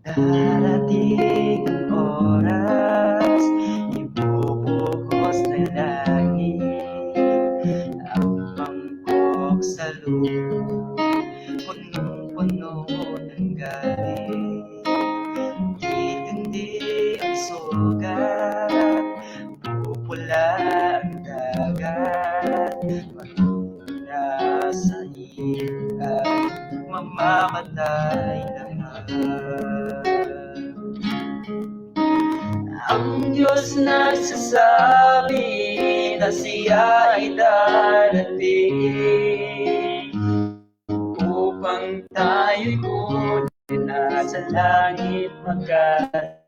Darating ang oras, ibubuhos na langit ang mangkok sa lupa, punong-puno ng galit. Titindi ang sugat, pupula ang dagat, magmula sa ilan, mamamatay lahat. Ang Diyos nagsasabi na siya ay darating upang tayo'y kunin na sa langit magkarating.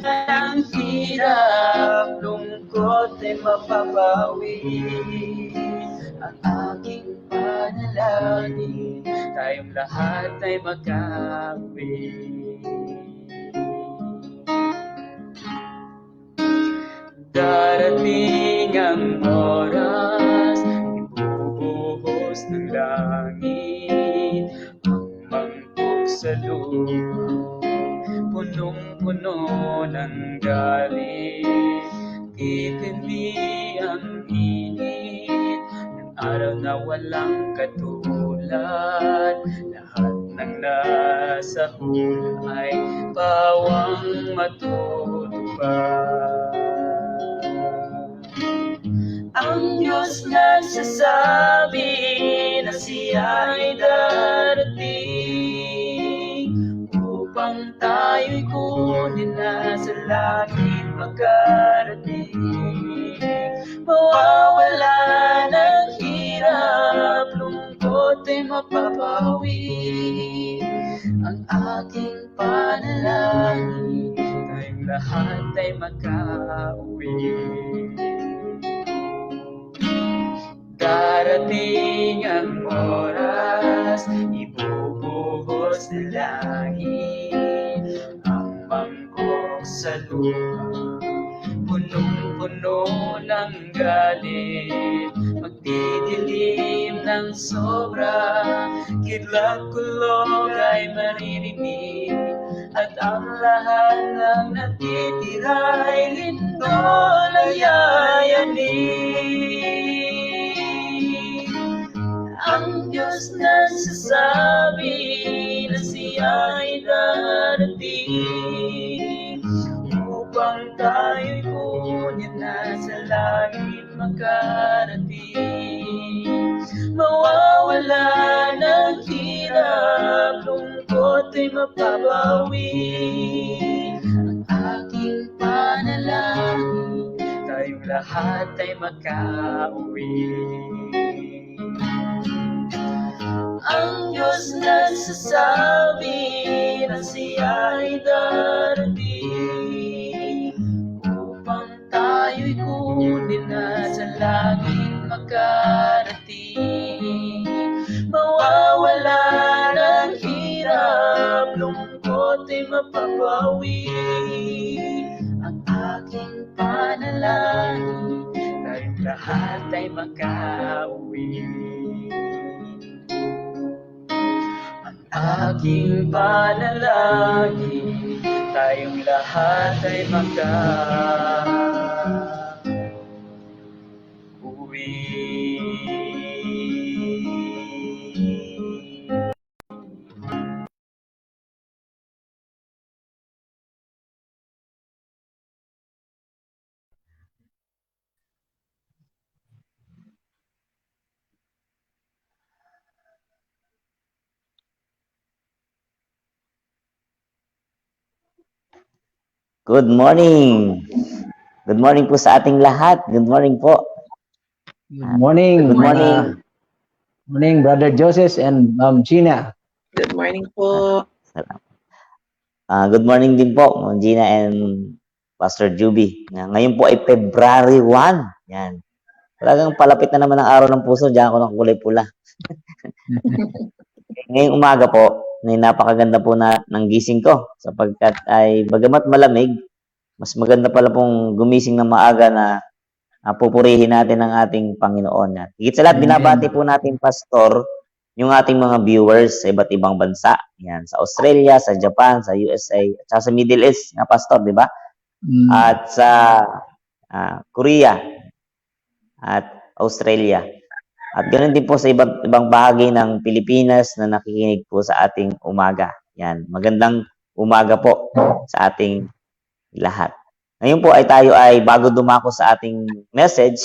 Ang hirap, lungkot ay mapapawi. Ang aking panalangin, tayong lahat ay magkauwi. Darating ang oras, ibubuhos ng langit ang mangkok sa lupa, punong-puno ng galit. Titindi ang init ng araw na walang katulad. Lahat ng nasa hula ay pawang matutupad. Ang Diyos nagsasabi na siya ay darating upang tayo'y kunin na sa langit magkarating. Mawawala ng hirap, lungkot ay mapapawi. Ang aking panalangin, tayong lahat ay magkauwi. Darating ang oras, ibubuhos na langit ang mangkok sa lupa, punong-puno ng galit. Magdidilim ng sobra, kidlat-kulog ay maririnig, at ang lahat ng natitira ay lindol ay yayanig. Ang Diyos nagsasabi na siya ay darating upang tayo'y kunin na sa langit magkarating. Mawawala ng hirap, lungkot ay mapapawi. Ang aking panalangin, tayong lahat ay magkauwi. Ang Diyos nagsasabi na siya ay darating upang tayo'y kunin na sa langit magkarating. Mawawala ng hirap, lungkot ay mapapawi. Ang aking panalangin, tayong lahat ay magkauwi. Aking panalangin, tayong lahat ay magkauwi. Good morning. Good morning po sa ating lahat. Good morning po. Good morning. Good morning. Morning, Brother Joseph and Ma'am Gina. Good morning po. Good morning din po, Ma'am Gina and Pastor Juby. Ngayon po ay February 1. Yan. Talagang palapit na naman ang araw ng puso. Diyan ako ng kulay pula. Ngayong umaga po, napakaganda po ng gising ko sapagkat ay bagamat malamig, mas maganda pala pong gumising ng maaga na pupurihin natin ang ating Panginoon. Higit sa lahat, binabati po natin, Pastor, yung ating mga viewers sa iba't ibang bansa. Yan, sa Australia, sa Japan, sa USA, at saka sa Middle East, nga pastor, di ba? At sa Korea at Australia. At ganoon din po sa ibang bahagi ng Pilipinas na nakikinig po sa ating umaga. Yan, magandang umaga po sa ating lahat. Ngayon po tayo ay bago dumako sa ating message,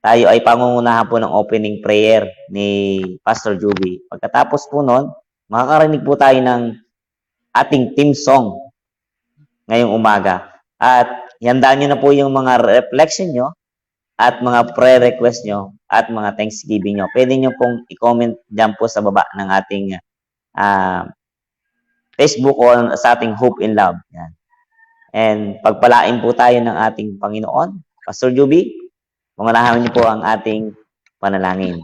tayo ay pangungunahan po ng opening prayer ni Pastor Juby. Pagkatapos po nun, makakarinig po tayo ng ating theme song ngayong umaga. At handaan nyo na po yung mga reflection nyo at mga prayer request nyo at mga thanksgiving nyo. Pwede nyo pong i-comment dyan po sa baba ng ating Facebook o sa ating Hope in Love. Yan. And pagpalain po tayo ng ating Panginoon. Pastor Juby, pangunahan niyo po ang ating panalangin.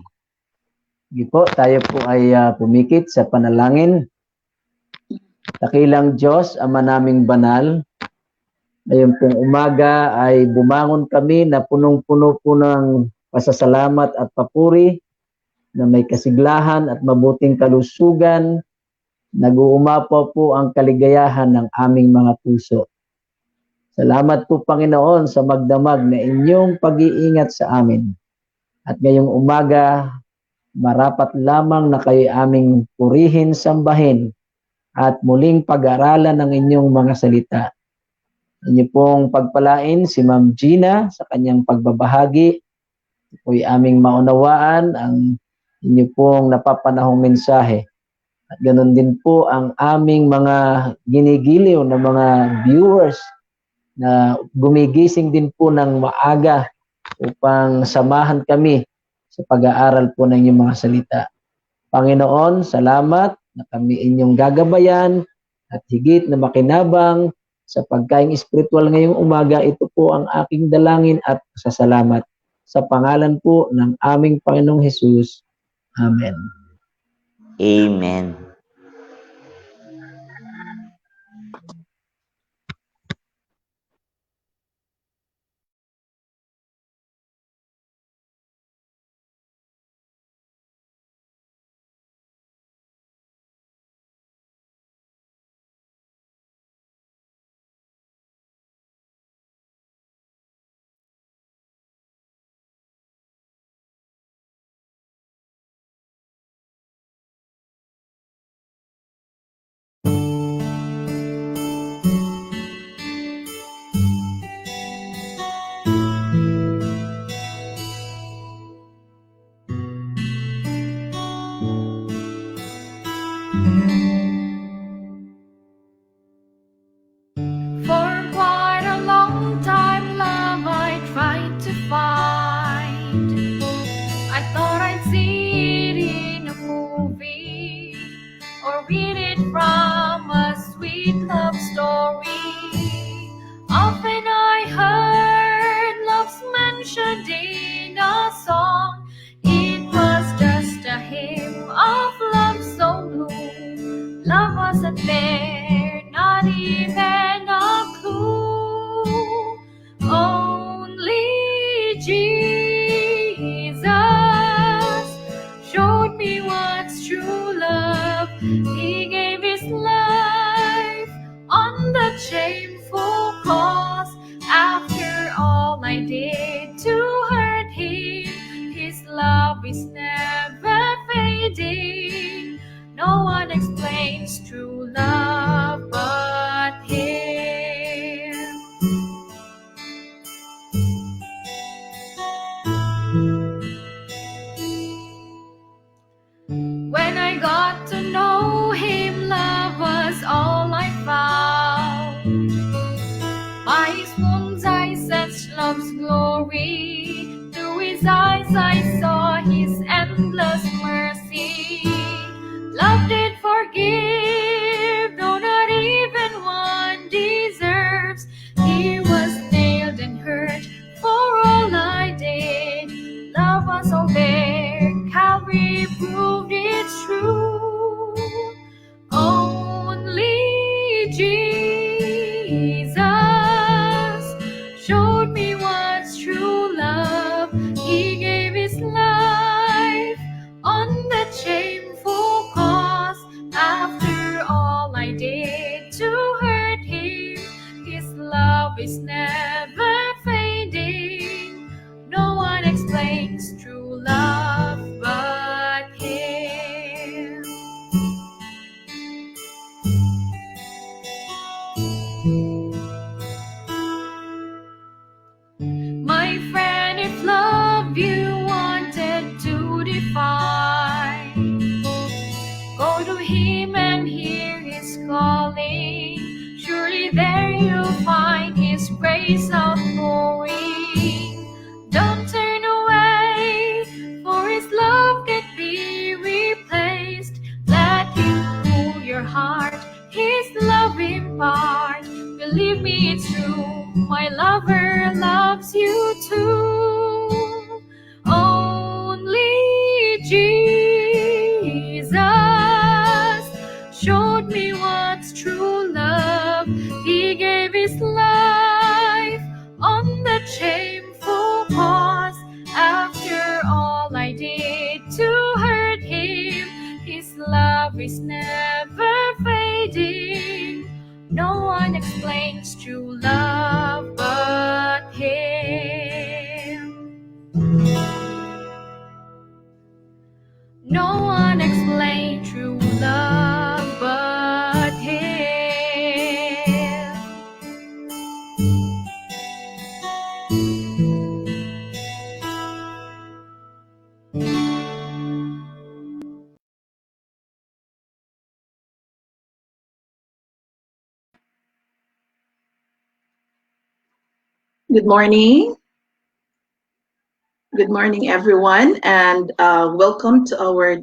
Sige po, tayo po ay pumikit sa panalangin. Dakilang Diyos, Ama naming banal, ngayon pong umaga ay bumangon kami na punong-puno po ng pasasalamat at papuri na may kasiglahan at mabuting kalusugan. Nag-uumapaw po ang kaligayahan ng aming mga puso. Salamat po, Panginoon, sa magdamag na inyong pag-iingat sa amin. At ngayong umaga, marapat lamang na kayo aming purihin, sambahin, at muling pag-aralan ng inyong mga salita. Inyo pong pagpalain si Ma'am Gina sa kanyang pagbabahagi. Po'y aming maunawaan ang inyo pong napapanahong mensahe. At ganoon din po ang aming mga ginigiliw na mga viewers na gumigising din po ng maaga upang samahan kami sa pag-aaral po ng inyong mga salita. Panginoon, salamat na kami inyong gagabayan at higit na makinabang sa pagkaing espiritual ngayong umaga. Ito po ang aking dalangin at pasasalamat sa pangalan po ng aming Panginoong Hesus. Amen. Amen. For quite a long time, love I tried to find. I thought I'd see it in a movie or read it from a sweet love story. Often I heard love's mentioned in a song. It was just a hymn of love so blue. Love wasn't there, not even a clue. Only Jesus showed me what's true love. He gave his life on that shameful cross. After all I did to hurt him, his love is never fading. No one explains true love but him. When I got to know him, love was all I found. By his wounds I sensed love's glory. Through his eyes I saw his endless mercy. Love did forgive, though not even one deserves. He was nailed and hurt for all I did. Love was all there, Calvary proved it's true. Only Jesus showed me what's true love. He gave his life on that him and hear his calling. Surely there you'll find his praise outpouring. Don't turn away, for his love can't be replaced. Let him cool your heart, his love impart. Believe me, it's true, my lover loves you too. Only Jesus showed me what's true love. He gave his life on that shameful cross. After all I did to hurt him, his love is never fading. No one explains true love but him. No one explains true love but him. Good morning. Good morning, everyone, and welcome to our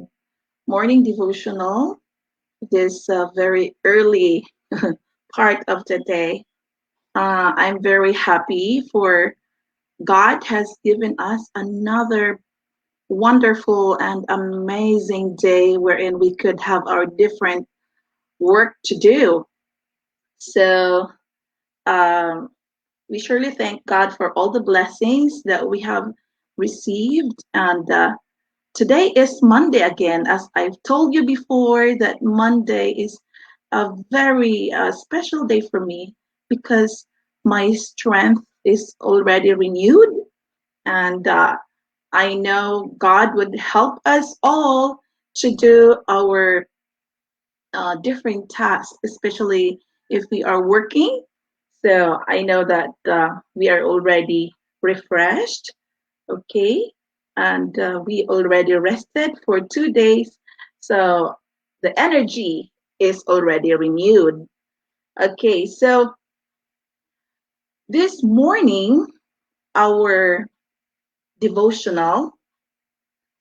morning devotional. This very early part of the day. I'm very happy for God has given us another wonderful and amazing day wherein we could have our different work to do. So we surely thank God for all the blessings that we have received. And today is Monday again. As I've told you before, that Monday is a very special day for me because my strength is already renewed. And I know God would help us all to do our different tasks, especially if we are working. So I know that we are already refreshed, okay? And we already rested for 2 days. So the energy is already renewed. Okay, so this morning, our devotional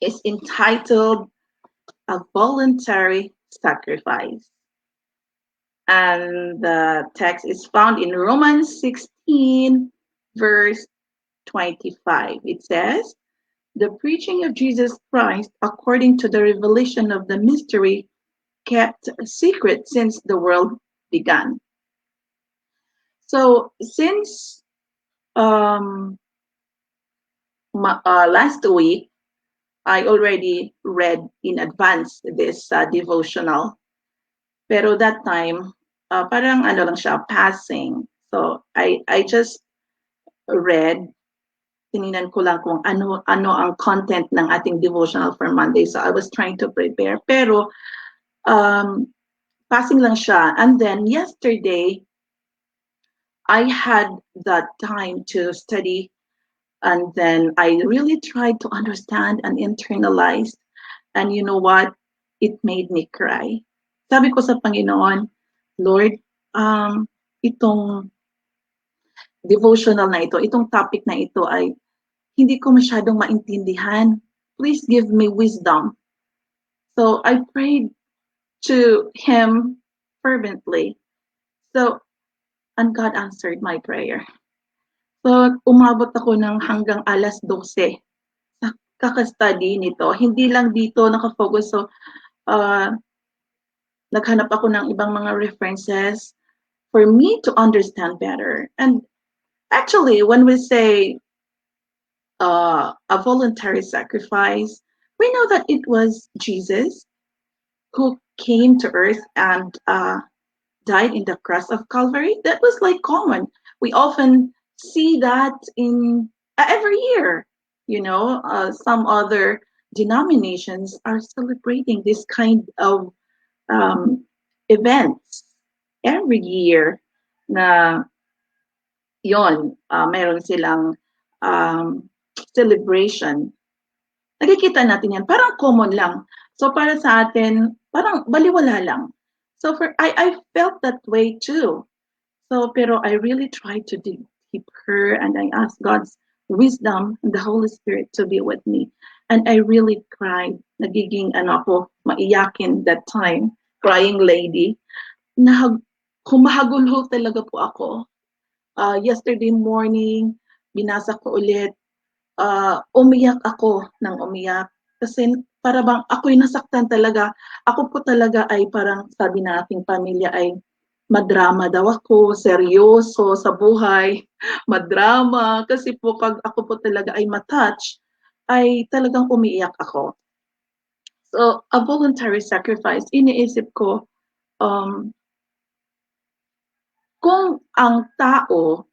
is entitled A Voluntary Sacrifice. And the text is found in Romans 16, verse 25. It says, "The preaching of Jesus Christ, according to the revelation of the mystery, kept secret since the world began." So since last week, I already read in advance this devotional. Pero that time, parang ano lang siya, passing. So I just read, tinignan ko lang kung ano ang content ng ating devotional for Monday. So I was trying to prepare. Pero passing lang siya. And then yesterday, I had that time to study. And then I really tried to understand and internalize. And you know what? It made me cry. Sabi ko sa Panginoon, Lord, itong devotional na ito, itong topic na ito ay hindi ko masyadong maintindihan. Please give me wisdom. So I prayed to Him fervently. So, and God answered my prayer. So, umabot ako ng hanggang alas 12 sa kaka-study nito. Hindi lang dito nakafocus. So, naghanap ako ng ibang mga references for me to understand better. And actually, when we say a voluntary sacrifice, we know that it was Jesus who came to earth and died in the cross of Calvary. That was like common. We often see that in every year. You know, some other denominations are celebrating this kind of events every year na yon, meron silang celebration. Nakikita natin yan, parang common lang. So para sa atin, parang baliwala lang. So I felt that way too. So, pero I really tried to dig deeper and I asked God's wisdom and the Holy Spirit to be with me. And I really cried. Nagiging ako, maiyakin that time, crying lady. Humahagulho talaga po ako. Yesterday morning, binasa ko ulit, umiyak ako ng umiyak. Kasi para bang ako'y nasaktan talaga. Ako po talaga ay parang sabi ng aking pamilya ay madrama daw ako, seryoso sa buhay, madrama. Kasi po pag ako po talaga ay matouch, ay talagang umiiyak ako. So, a voluntary sacrifice, iniisip ko, kung ang tao,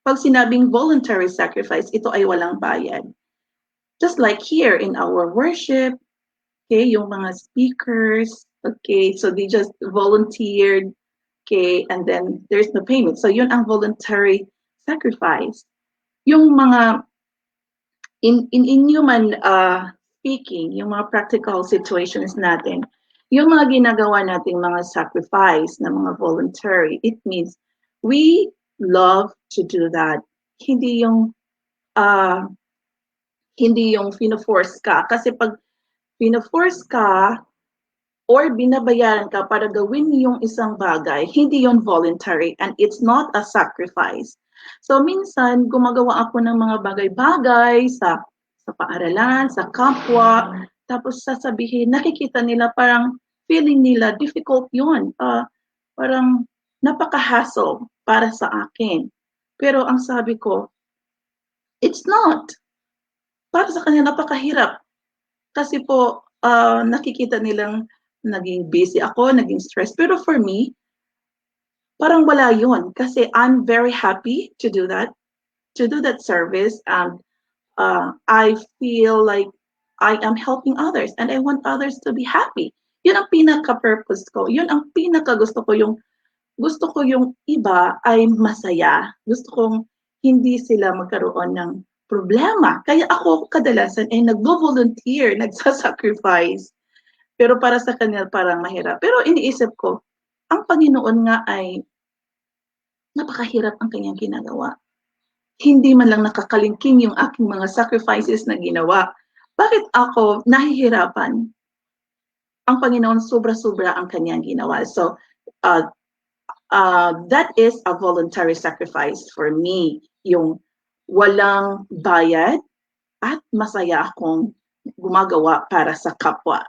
pag sinabing voluntary sacrifice, ito ay walang bayad. Just like here in our worship, okay, yung mga speakers, okay, so they just volunteered, okay, and then there's no payment. So yun ang voluntary sacrifice. Yung mga, in human speaking, yung mga practical situations natin, yung mga ginagawa nating mga sacrifice na mga voluntary, it means we love to do that. Hindi yung fino-force ka. Kasi pag fino-force ka, or binabayaran ka para gawin yung isang bagay, hindi yon voluntary and it's not a sacrifice. So minsan, gumagawa ako ng mga bagay-bagay sa paaralan, sa kapwa, tapos sasabihin, nakikita nila parang feeling nila difficult yun. Parang napaka-hassle para sa akin. Pero ang sabi ko, it's not. Para sa kanila napakahirap. Kasi po, nakikita nilang naging busy ako, naging stress. Pero for me, parang wala yun. Kasi I'm very happy to do that service. And I feel like I am helping others and I want others to be happy. Yun ang pinaka-purpose ko. Yun ang pinaka-gusto ko yung iba ay masaya. Gusto kong hindi sila magkaroon ng problema. Kaya ako kadalasan ay nagvo-volunteer, nagsasacrifice. Pero para sa kanila parang mahirap. Pero iniisip ko, ang Panginoon nga ay napakahirap ang kanyang ginagawa. Hindi man lang nakakalingking yung aking mga sacrifices na ginawa. Bakit ako nahihirapan? Ang Panginoon sobra-sobra ang kanyang ginawa. So, that is a voluntary sacrifice for me. Yung walang bayad at masaya akong gumagawa para sa kapwa.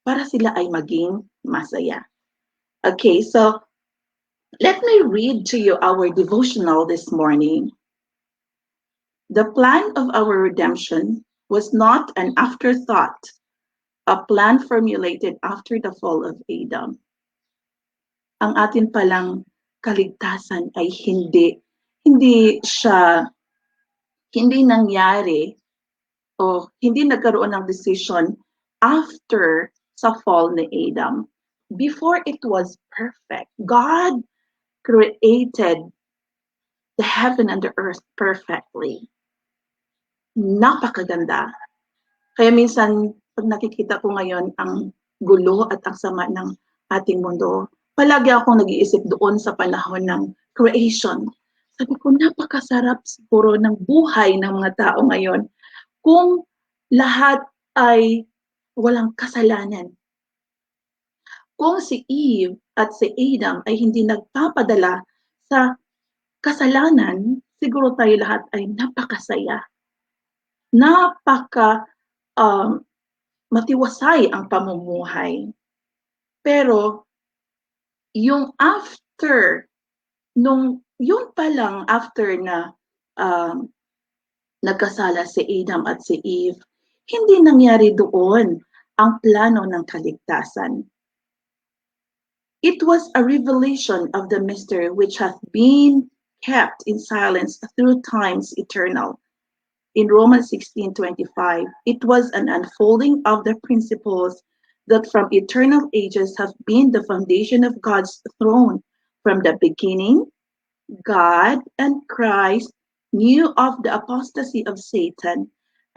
Para sila ay maging masaya. Okay, so let me read to you our devotional this morning. The plan of our redemption was not an afterthought, a plan formulated after the fall of Adam. Ang atin palang kaligtasan ay hindi nangyari o hindi nagkaroon ng decision after sa fall ni Adam. Before it was perfect. God created the heaven and the earth perfectly. Napakaganda. Kaya minsan, pag nakikita ko ngayon ang gulo at ang sama ng ating mundo, palagi akong nag-iisip doon sa panahon ng creation. Sabi ko, napakasarap siguro ng buhay ng mga tao ngayon kung lahat ay walang kasalanan. Kung si Eve at si Adam ay hindi nagpapadala sa kasalanan, siguro tayo lahat ay napakasaya. Matiwasay ang pamumuhay. Pero, yung after, yun pa lang after na nagkasala si Adam at si Eve, hindi nangyari doon ang plano ng kaligtasan. It was a revelation of the mystery which hath been kept in silence through times eternal. In Romans 16:25, it was an unfolding of the principles that from eternal ages have been the foundation of God's throne. From the beginning, God and Christ knew of the apostasy of Satan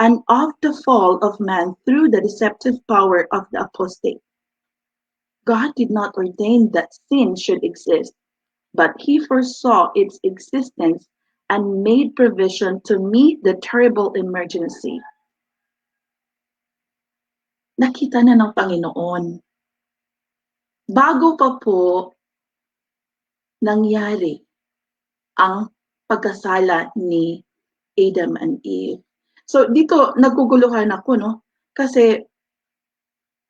and of the fall of man through the deceptive power of the apostate. God did not ordain that sin should exist, but he foresaw its existence and made provision to meet the terrible emergency. Nakita na ng Panginoon. Bago pa po nangyari ang pagkasala ni Adam and Eve. So dito naguguluhan ako, no? Kasi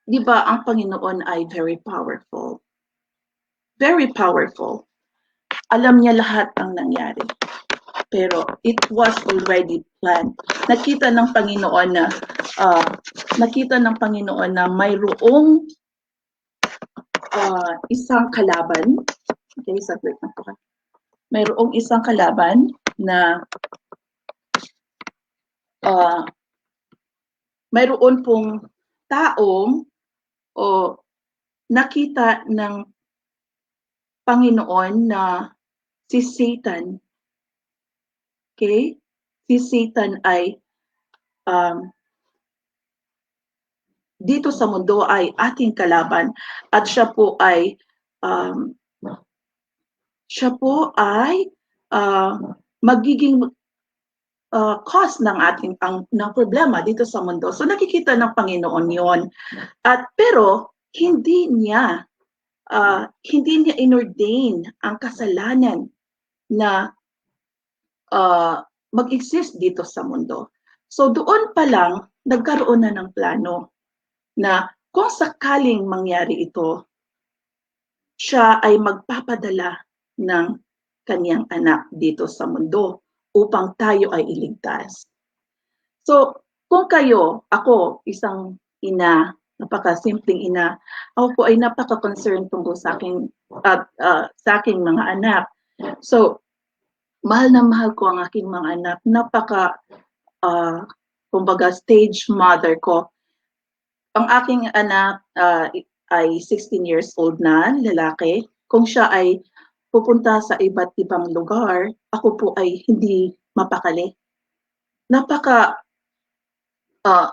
di ba ang Panginoon ay very powerful. Very powerful. Alam niya lahat ang nangyari. Pero it was already planned. Nakita ng Panginoon na mayroong isang kalaban. Okay, saglit na po. Mayroong isang kalaban na mayroon pong taong o nakita ng Panginoon na si Satan. Okay? Si Satan ay dito sa mundo ay ating kalaban at siya po ay magiging cause ng ating ng problema dito sa mundo. So nakikita ng Panginoon 'yon. At pero hindi niya inordain ang kasalanan na mag-exist dito sa mundo. So doon pa lang nagkaroon na ng plano na kung sakaling mangyari ito, siya ay magpapadala ng kanyang anak dito sa mundo upang tayo ay iligtas. So, kung kayo, ako, isang ina, napakasimpleng ina, ako po ay napaka-concerned tungkol sa aking mga anak. So, mahal na mahal ko ang aking mga anak. Kumbaga, stage mother ko. Ang aking anak ay 16 years old na, lalaki. Kung siya ay pupunta sa iba't ibang lugar, ako po ay hindi mapakali.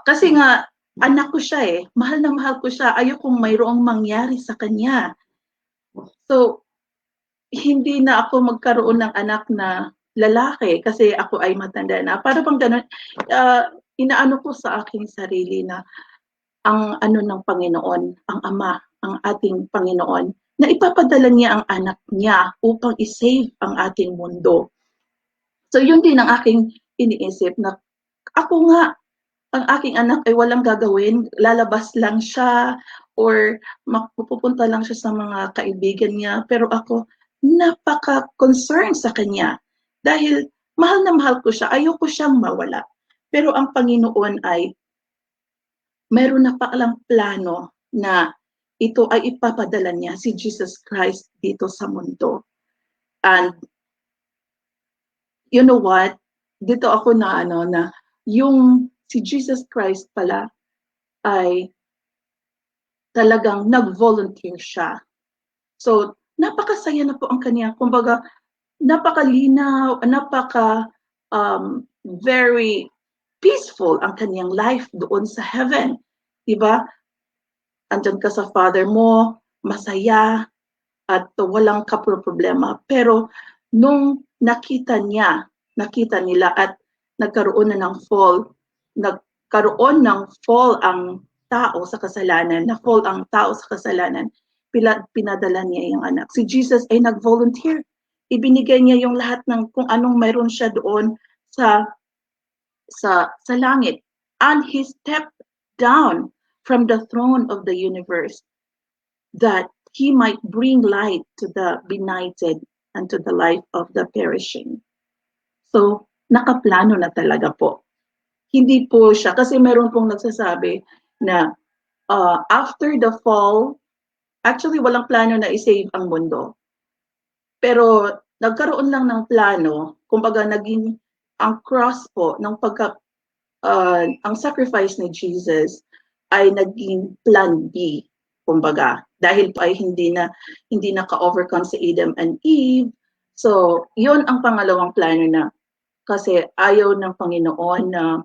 Kasi nga, anak ko siya eh. Mahal na mahal ko siya. Ayokong mayroong mangyari sa kanya. So, hindi na ako magkaroon ng anak na lalaki kasi ako ay matanda na. Para bang ganun, inaano ko sa aking sarili na ang ano ng Panginoon, ang Ama, ang ating Panginoon, na ipapadala niya ang anak niya upang isave ang ating mundo. So yun din ang aking iniisip na ako nga, ang aking anak ay walang gagawin, lalabas lang siya or pupunta lang siya sa mga kaibigan niya. Pero ako, napaka-concerned sa kanya dahil mahal na mahal ko siya, ayoko siyang mawala. Pero ang Panginoon ay meron na palang plano na ito ay ipapadala niya si Jesus Christ dito sa mundo. And you know what? Dito ako na yung si Jesus Christ pala ay talagang nag-volunteer siya. So, napakasaya na po ang kanya. Kumbaga, napakalinaw, very peaceful ang kanyang life doon sa heaven. Diba? Andyan ka sa Father mo, masaya, at walang problema. Pero nung nakita nila at nagkaroon na ng fall ang tao sa kasalanan, pinadala niya yung anak. Si Jesus ay nag-volunteer. Ibinigay niya yung lahat ng kung anong mayroon siya doon sa langit. And he stepped down from the throne of the universe that he might bring light to the benighted and to the life of the perishing. So, nakaplano na talaga po. Hindi po siya, kasi meron pong nagsasabi na after the fall, actually walang plano na i-save ang mundo. Pero nagkaroon lang ng plano, kumbaga naging ang cross po ng ang sacrifice ni Jesus ay naging plan B, kumbaga, dahil po ay hindi na ka-overcome sa Adam and Eve. So, yun ang pangalawang plano na kasi ayaw ng Panginoon na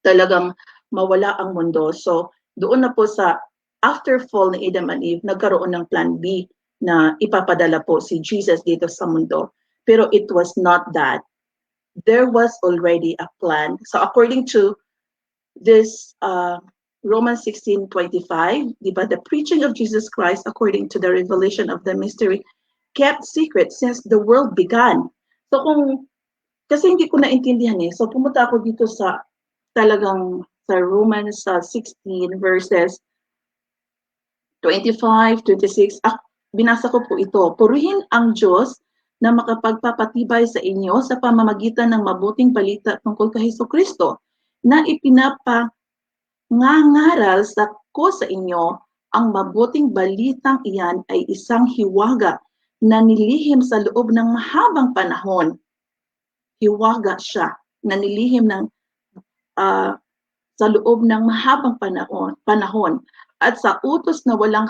talagang mawala ang mundo. So doon na po sa after fall ni Adam and Eve, nagkaroon ng plan B na ipapadala po si Jesus dito sa mundo. Pero it was not that. There was already a plan. So according to this Romans 16:25, di ba, the preaching of Jesus Christ according to the revelation of the mystery kept secret since the world began. So kasi hindi ko naintindihan so pumunta ako dito sa talagang sa Romans 16 verses 25, 26, binasa ko po ito. Purihin ang Diyos na makapagpapatibay sa inyo sa pamamagitan ng mabuting balita tungkol kay Hesukristo na ipinapangangaral ko sa inyo. Ang mabuting balitang iyan ay isang hiwaga na nilihim sa loob ng mahabang panahon. Hiwaga siya na nilihim sa loob ng mahabang panahon. At sa utos na walang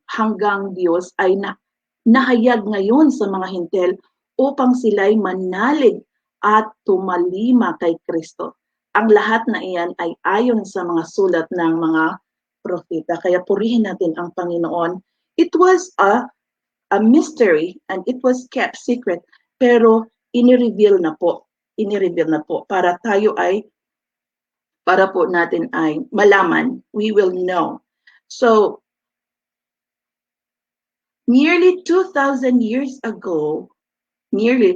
hanggang Diyos ay nahayag ngayon sa mga hintil upang sila'y manalig at tumalima kay Kristo. Ang lahat na iyan ay ayon sa mga sulat ng mga propeta. Kaya purihin natin ang Panginoon. It was a mystery and it was kept secret, pero inireveal na po para po natin ay malaman. We will know. So, nearly 2,000 years ago,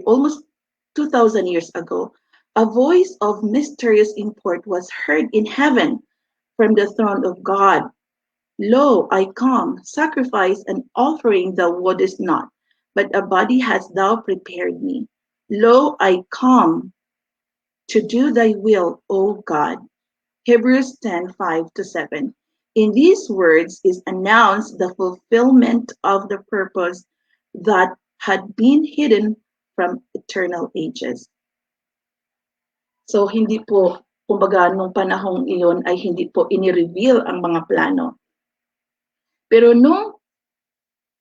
almost 2,000 years ago, a voice of mysterious import was heard in heaven from the throne of God. Lo, I come, sacrifice and offering thou wouldest not, but a body hast thou prepared me. Lo, I come to do thy will, O God. Hebrews 10:5-7. In these words is announced the fulfillment of the purpose that had been hidden from eternal ages. So hindi po, kumbaga, nung panahong iyon ay hindi po inireveal ang mga plano. Pero nung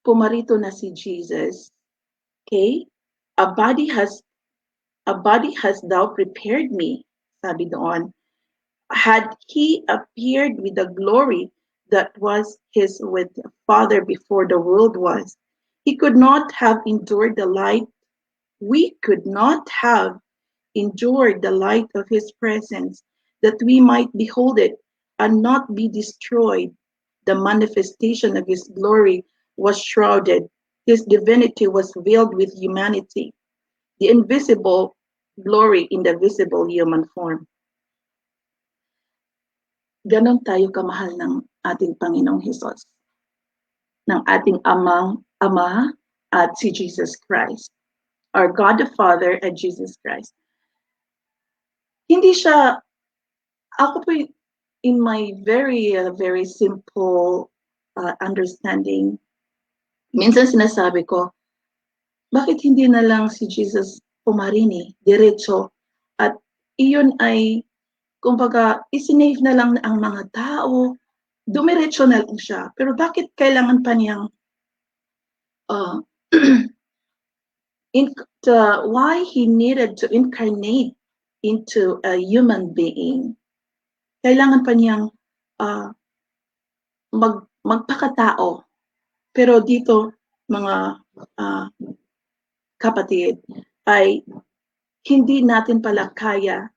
pumarito na si Jesus, okay, a body has thou prepared me, sabi doon. Had he appeared with the glory that was his with the Father before the world was, he could not have endured the light. We could not have endured the light of his presence, that we might behold it and not be destroyed. The manifestation of his glory was shrouded. His divinity was veiled with humanity. The invisible glory in the visible human form. Ganon tayo kamahal ng ating Panginoong Hesus, ng ating Ama at si Jesus Christ, our God the Father and Jesus Christ. Hindi siya, ako po in my very simple understanding, minsan sinasabi ko, bakit hindi na lang si Jesus pumarini, diretso, at iyon ay kumbaga, isinave na lang ang mga tao, dumiretso na lang siya. Pero bakit kailangan pa niyang, why he needed to incarnate into a human being? Kailangan pa niyang magpakatao. Pero dito, mga kapatid, ay hindi natin pala kaya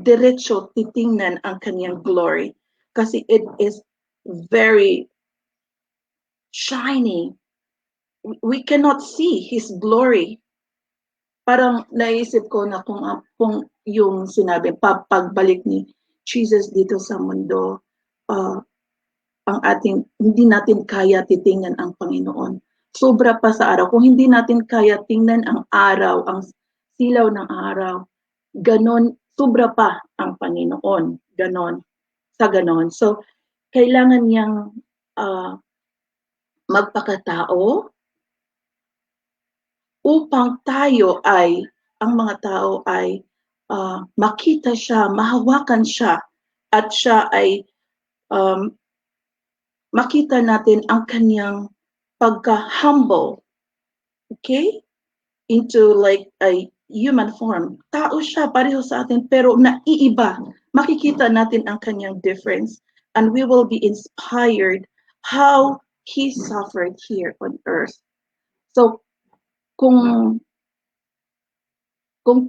diretso titingnan ang kanyang glory kasi it is very shiny. We cannot see his glory. Parang naisip ko na kung yung sinabi pagbalik ni Jesus dito sa mundo, ang hindi natin kaya titingnan ang Panginoon. Sobra pa sa araw. Kung hindi natin kaya tingnan ang araw, ang silaw ng araw, ganon, sobra pa ang Panginoon. Ganon. Sa ganon. So, kailangan niyang magpakatao upang ang mga tao ay makita siya, mahawakan siya, at siya ay makita natin ang kanyang pagka-humble, okay? Into like a human form. Tao siya, pareho sa atin, pero naiiba. Makikita natin ang kanyang difference. And we will be inspired how he suffered here on earth. So, kung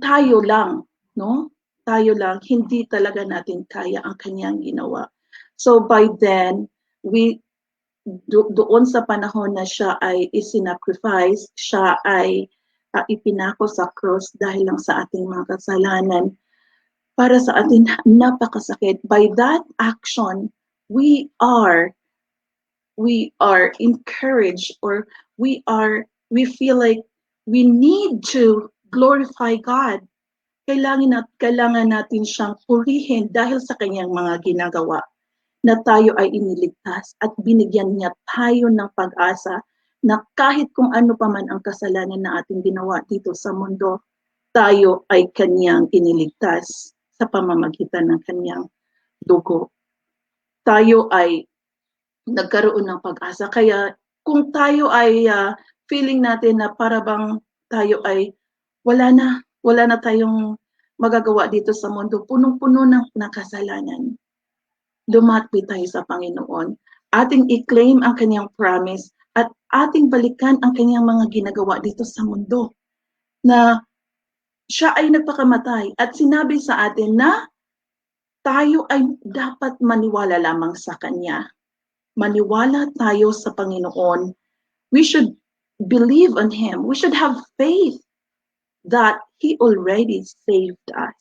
tayo lang, no? Tayo lang, hindi talaga natin kaya ang kanyang ginawa. So by then, doon sa panahon na siya ay isinacrifice, siya ay ipinako sa cross dahil lang sa ating mga kasalanan. Para sa atin, napakasakit. By that action, we are encouraged, or we feel like we need to glorify God. Kailangan natin siyang purihin dahil sa kanyang mga ginagawa, na tayo ay iniligtas at binigyan niya tayo ng pag-asa na kahit kung ano pa man ang kasalanan na ating ginawa dito sa mundo, tayo ay kanyang iniligtas sa pamamagitan ng kanyang dugo. Tayo ay nagkaroon ng pag-asa. Kaya kung tayo ay feeling natin na para bang tayo ay wala na tayong magagawa dito sa mundo, punong-puno ng kasalanan, lumapit tayo sa Panginoon, ating i-claim ang kanyang promise at ating balikan ang kanyang mga ginagawa dito sa mundo, na siya ay nagpakamatay at sinabi sa atin na tayo ay dapat maniwala lamang sa kanya. Maniwala tayo sa Panginoon. We should believe on Him. We should have faith that He already saved us.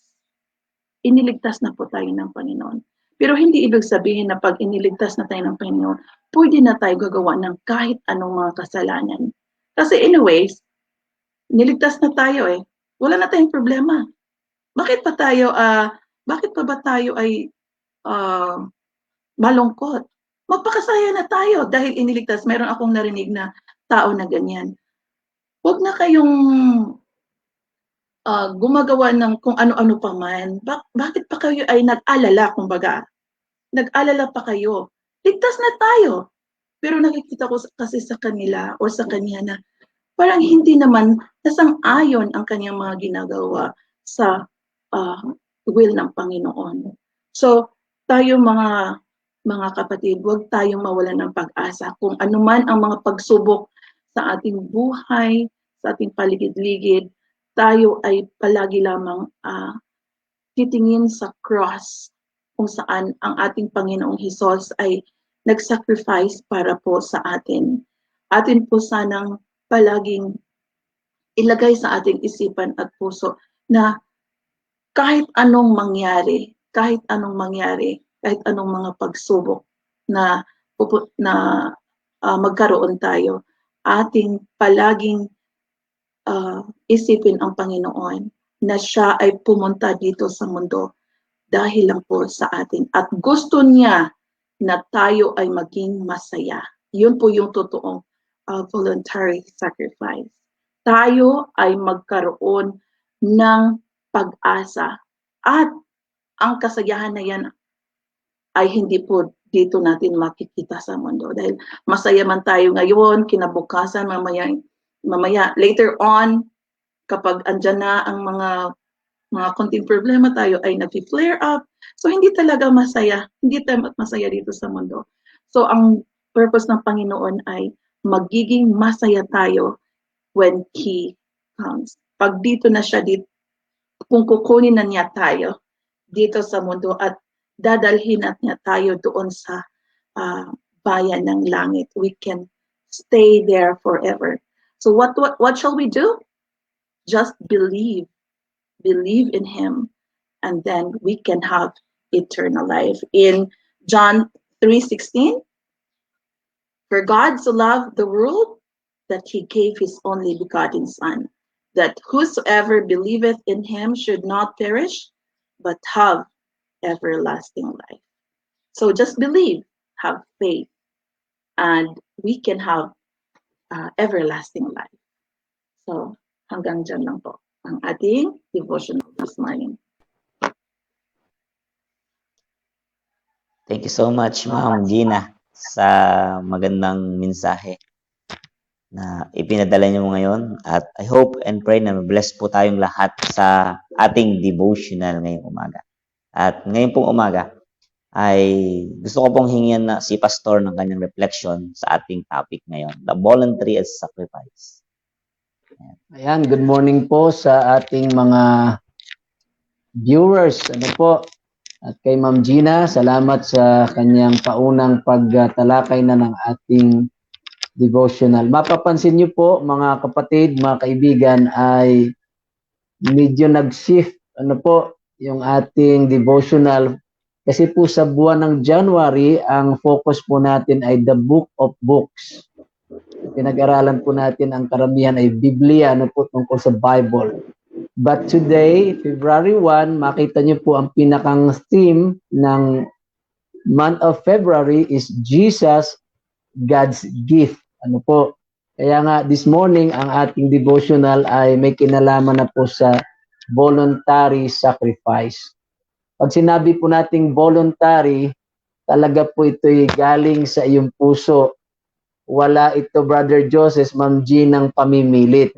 Iniligtas na po tayo ng Panginoon. Pero hindi ibig sabihin na pag iniligtas na tayo ng Panginoon, pwede na tayo gagawa ng kahit anong mga kasalanan. Kasi anyways, niligtas na tayo eh. Wala na tayong problema. Bakit pa ba tayo ay malungkot? Magpakasaya na tayo dahil iniligtas. Meron akong narinig na tao na ganyan. Huwag na kayong gumagawa ng kung ano-ano pa man. Bakit pa kayo ay nag-alala, kumbaga? Nag-alala pa kayo. Ligtas na tayo. Pero nakikita ko kasi sa kanila o sa kanya na parang hindi naman nasang-ayon ang kanyang mga ginagawa sa will ng Panginoon. So, tayo mga kapatid, huwag tayong mawalan ng pag-asa. Kung anuman ang mga pagsubok sa ating buhay, sa ating paligid-ligid, tayo ay palagi lamang titingin sa cross kung saan ang ating Panginoong Hesus ay nag-sacrifice para po sa atin. Atin po sanang palaging ilagay sa ating isipan at puso na kahit anong mangyari, kahit anong mga pagsubok na magkaroon tayo, ating palaging isipin ang Panginoon na siya ay pumunta dito sa mundo dahil lang po sa atin. At gusto niya na tayo ay maging masaya. Yun po yung totoong voluntary sacrifice. Tayo ay magkaroon ng pag-asa. At ang kasayahan na yan ay hindi po dito natin makikita sa mundo. Dahil masaya man tayo ngayon, kinabukasan, mamaya, later on, kapag andyan na ang mga konting problema, tayo ay nag-flare up. So, hindi talaga masaya. Hindi tayo masaya dito sa mundo. So, ang purpose ng Panginoon ay magiging masaya tayo when He comes. Pag dito na siya, kung kukunin na niya tayo dito sa mundo at dadalhin at niya tayo doon sa bayan ng langit, we can stay there forever. So what shall we do? Just believe in Him, and then we can have eternal life. In John 3:16, for God so loved the world that He gave His only begotten Son, that whosoever believeth in Him should not perish, but have everlasting life. So just believe, have faith, and we can have everlasting life. So hanggang dyan lang po ang ating devotional this morning. Thank you so much, Ma'am Gina, sa magandang mensahe. na ipinadala niyo ngayon. At I hope and pray na bless po tayong lahat sa ating devotional ngayong umaga. At ngayon pong umaga ay gusto ko pong hingyan na si Pastor ng kanyang reflection sa ating topic ngayon, the voluntary as sacrifice. Ayan, good morning po sa ating mga viewers. Ano po? At kay Ma'am Gina, salamat sa kanyang paunang pagtalakay na ng ating devotional. Mapapansin niyo po, mga kapatid, mga kaibigan, ay medyo nag-shift yung ating devotional. Kasi po sa buwan ng January, ang focus po natin ay the book of books. Pinag-aralan po natin ang karamihan ay Biblia, tungkol sa Bible. But today, February 1, makita niyo po ang pinakang theme ng month of February is Jesus, God's gift. Kaya nga this morning, ang ating devotional ay may kinalaman na po sa voluntary sacrifice. Pag sinabi po nating voluntary, talaga po ito'y galing sa iyong puso. Wala ito, Brother Joseph, Ma'am G, ng pamimilit.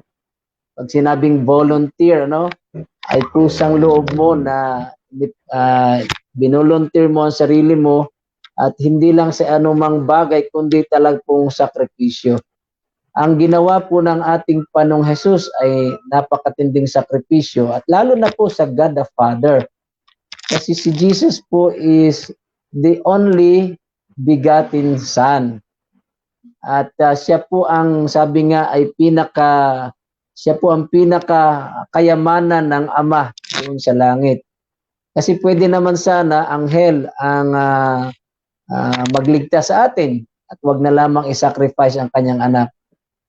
Pag sinabing volunteer, ay kusang loob mo na binolunteer mo ang sarili mo at hindi lang sa anumang bagay, kundi talagang sakripisyo. Ang ginawa po ng ating Panong Jesus ay napakatinding sakripisyo at lalo na po sa God the Father. Kasi si Jesus po is the only begotten Son. At siya po ang sabi nga ay siya po ang pinakakayamanan ng Ama doon sa langit. Kasi pwede naman sana anghel ang magligtas sa atin at wag na lamang i-sacrifice ang kanyang anak.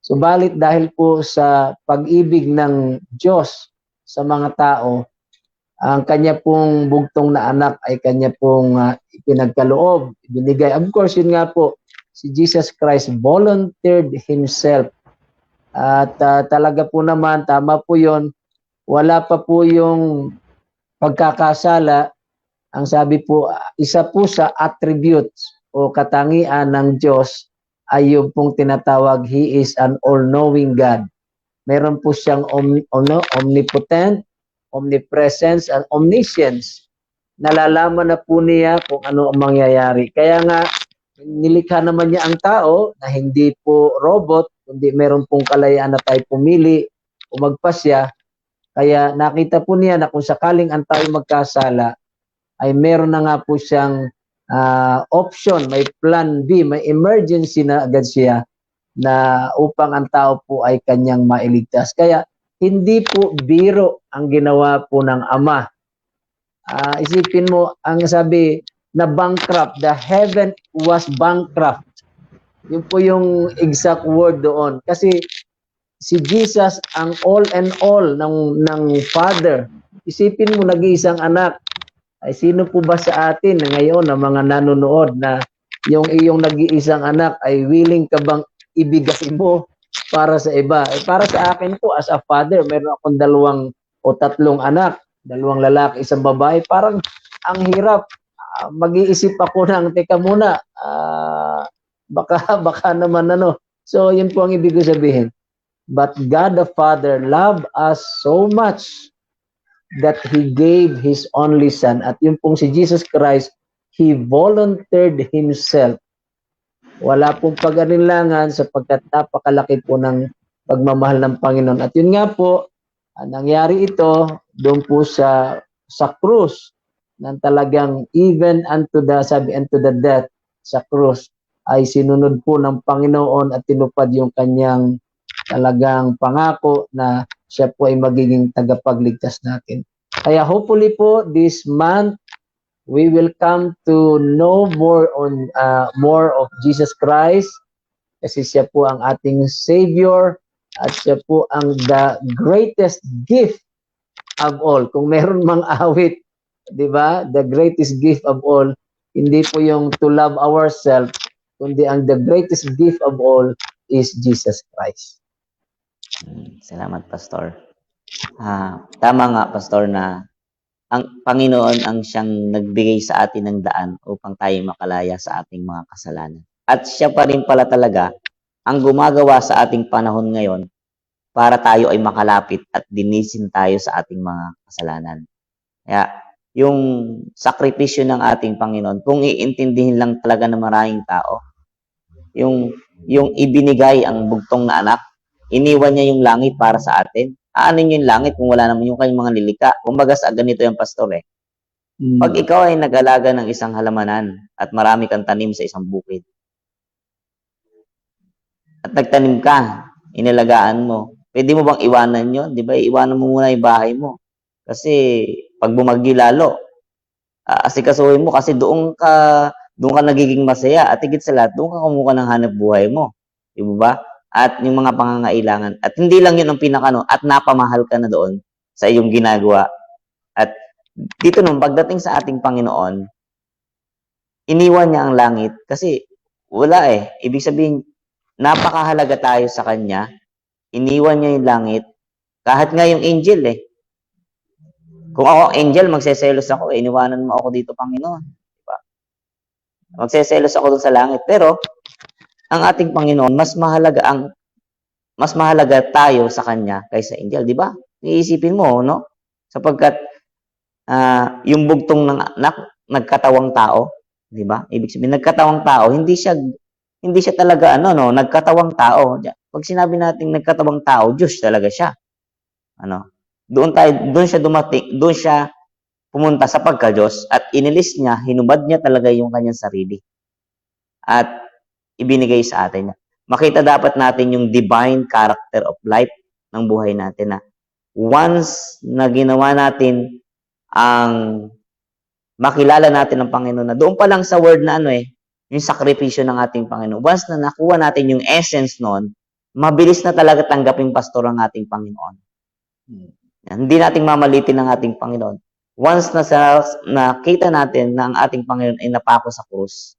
Subalit dahil po sa pag-ibig ng Diyos sa mga tao, ang kanya pong bugtong na anak ay kanya pong ipinagkaloob, ibinigay. Of course, yun nga po, si Jesus Christ volunteered himself. At talaga po naman, tama po yun, wala pa po yung pagkakasala. Ang sabi po, isa po sa attributes o katangian ng Diyos ay yung pong tinatawag, He is an all-knowing God. Meron po siyang omnipotent, omnipresence, and omniscience. Nalalaman na po niya kung ano ang mangyayari. Kaya nga, nilikha naman niya ang tao na hindi po robot, kundi meron pong kalayaan na tayo pumili o magpasya. Kaya nakita po niya na kung sakaling ang tao magkasala, ay meron na nga po siyang option, may plan B, may emergency na agad siya na upang ang tao po ay kanyang mailigtas. Kaya hindi po biro ang ginawa po ng Ama. Isipin mo, ang sabi na bankrupt, the heaven was bankrupt. Yun po yung exact word doon. Kasi si Jesus ang all and all ng Father. Isipin mo, nag-iisang anak. Ay sino po ba sa atin na ngayon na mga nanonood na yung iyong nag-iisang anak ay willing ka bang ibigay mo para sa iba? Para sa akin po, as a father, meron akong 2 o 3 anak, 2 lalaki, 1 babae. Parang ang hirap. Mag-iisip ako ng, teka muna, baka naman So, yun po ang ibig ko sabihin. But God the Father loved us so much that He gave His only Son. At yun pong si Jesus Christ, He volunteered Himself. Wala pong pag-alinlangan sapagkat napakalaki po ng pagmamahal ng Panginoon. At yun nga po, nangyari ito doon po sa krus, nang talagang even unto the death sa krus ay sinunod po ng Panginoon at tinupad yung kanyang talagang pangako na siya po ay magiging tagapagligtas natin. Kaya hopefully po this month we will come to know more of Jesus Christ kasi siya po ang ating Savior at siya po ang the greatest gift of all. Kung meron mang awit, di ba? The greatest gift of all, hindi po yung to love ourselves, kundi ang the greatest gift of all is Jesus Christ. Salamat, Pastor. Tama nga, Pastor, na ang Panginoon ang siyang nagbigay sa atin ng daan upang tayo makalaya sa ating mga kasalanan. At siya pa rin pala talaga ang gumagawa sa ating panahon ngayon para tayo ay makalapit at dinisin tayo sa ating mga kasalanan. Kaya, yung sakripisyo ng ating Panginoon, kung iintindihin lang talaga ng maraming tao, yung ibinigay ang bugtong na anak, iniwan niya yung langit para sa atin. Aanin yung langit kung wala naman yung kanyang mga lilika? Kumbaga sa ganito yung pastor eh. Pag ikaw ay nag-alaga ng isang halamanan at marami kang tanim sa isang bukid, at nagtanim ka, inalagaan mo, pwede mo bang iwanan yun? Di ba? Iwanan mo muna yung bahay mo. Kasi pag bumagyo lalo, asikasuhin mo kasi doon ka nagiging masaya at higit sa lahat, doon ka kumuha ng hanap buhay mo. Di ba? At yung mga pangangailangan. At hindi lang yun ang pinakano, at napamahal ka na doon sa iyong ginagawa. At dito nung pagdating sa ating Panginoon, iniwan niya ang langit kasi wala eh. Ibig sabihin, napakahalaga tayo sa Kanya. Iniwan niya yung langit. Kahit nga yung angel eh. Kung ako angel, magseselos ako. Iniwanan mo ako dito, Panginoon. Diba? Magseselos ako doon sa langit. Pero, ang ating Panginoon, mas mahalaga tayo sa Kanya kaysa angel. Diba? Iisipin mo, no? Sapagkat, yung bugtong ng anak, nagkatawang tao. Diba? Ibig sabihin, nagkatawang tao, hindi siya talaga, nagkatawang tao. Pag sinabi natin nagkatawang tao, Diyos talaga siya. Doon siya pumunta sa pagka-Diyos at inilis niya, hinubad niya talaga yung kanyang sarili. At ibinigay sa atin. Makita dapat natin yung divine character of life ng buhay natin na once na ginawa natin ang makilala natin ang Panginoon na doon pa lang sa word na yung sakripisyo ng ating Panginoon. Once na nakuha natin yung essence noon, mabilis na talaga tanggaping pastor ang ating Panginoon. Hindi nating mamalitin ang ating Panginoon. Once na nakita natin na ang ating Panginoon ay napako sa krus,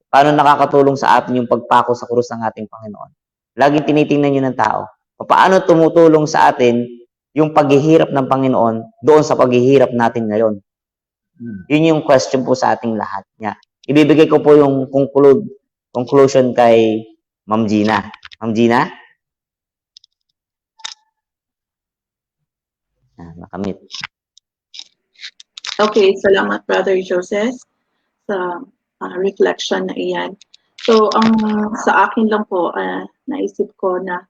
paano nakakatulong sa atin yung pagpako sa krus ng ating Panginoon? Laging tinitingnan nyo ng tao. Paano tumutulong sa atin yung paghihirap ng Panginoon doon sa paghihirap natin ngayon? Yun yung question po sa ating lahat. Ibibigay ko po yung conclusion kay Ma'am Gina. Ma'am Gina? Nakamit. Okay, salamat Brother Joseph sa reflection na iyan. So, sa akin lang po, naisip ko na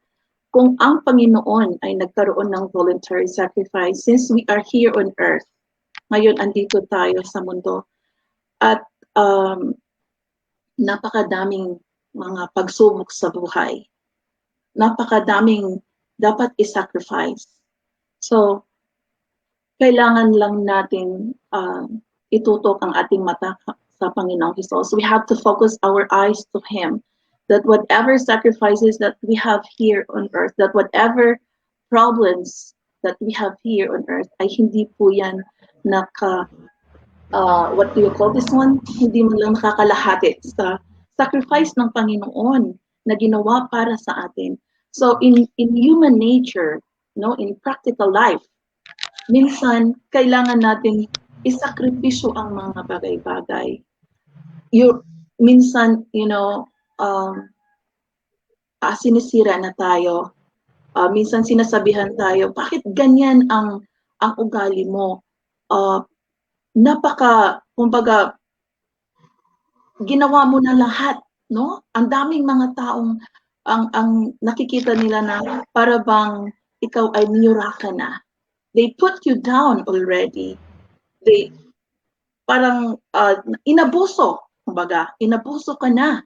kung ang Panginoon ay nagkaroon ng voluntary sacrifice, since we are here on earth, ngayon andito tayo sa mundo, at napakadaming mga pagsubok sa buhay. Napakadaming dapat i-sacrifice. So, kailangan lang natin itutok ang ating mata sa Panginoong Hesus. We have to focus our eyes to Him, that whatever sacrifices that we have here on earth, that whatever problems that we have here on earth, ay hindi po yan what do you call this one? Hindi man lang nakakalahati sa sacrifice ng Panginoon na ginawa para sa atin. So in human nature, in practical life, minsan kailangan natin isakripisyo ang mga bagay-bagay. Minsan, sinisira na tayo. Minsan sinasabihan tayo, bakit ganyan ang ugali mo? Kumbaga, ginawa mo na lahat, no? Ang daming mga taong ang nakikita nila na para bang ikaw ay niyura ka na. They put you down already. They parang inabuso, kumbaga, inabuso ka na.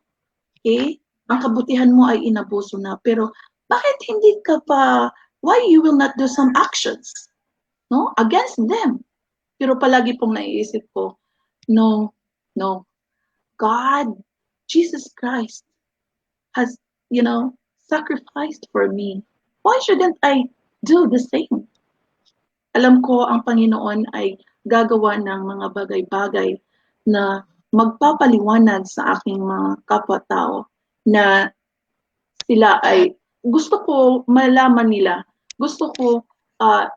Okay? Ang kabutihan mo ay inabuso na. Pero bakit hindi ka pa, why you will not do some actions, no? Against them. Pero palagi pong naiisip ko, no, God, Jesus Christ has, sacrificed for me. Why shouldn't I do the same? Alam ko ang Panginoon ay gagawa ng mga bagay-bagay na magpapaliwanag sa aking mga kapwa-tao na sila ay, gusto ko malaman nila, gusto ko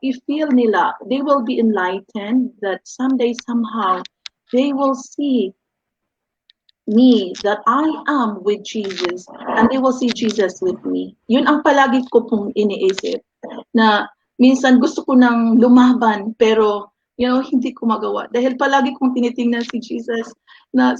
i-feel nila, they will be enlightened that someday, somehow, they will see me that I am with Jesus and they will see Jesus with me. Yun ang palagi ko pong iniisip na minsan gusto ko nang lumaban pero hindi ko magawa dahil palagi kong tinitingnan si Jesus na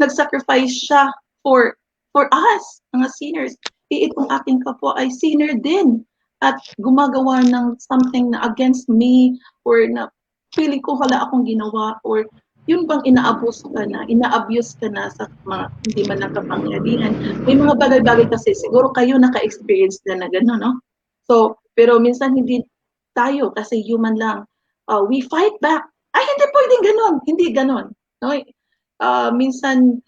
nag-sacrifice siya for us, mga sinners. Itong aking kapwa ay sinner din at gumagawa ng something na against me or na feeling ko wala akong ginawa or yun bang ina-abuse ka na sa mga hindi man lang kapangyarihan. May mga bagay-bagay kasi siguro kayo naka-experience na gano'n, no? So, pero minsan hindi tayo kasi human lang. We fight back. Ay, hindi pwedeng gano'n. Hindi gano'n. No? Minsan,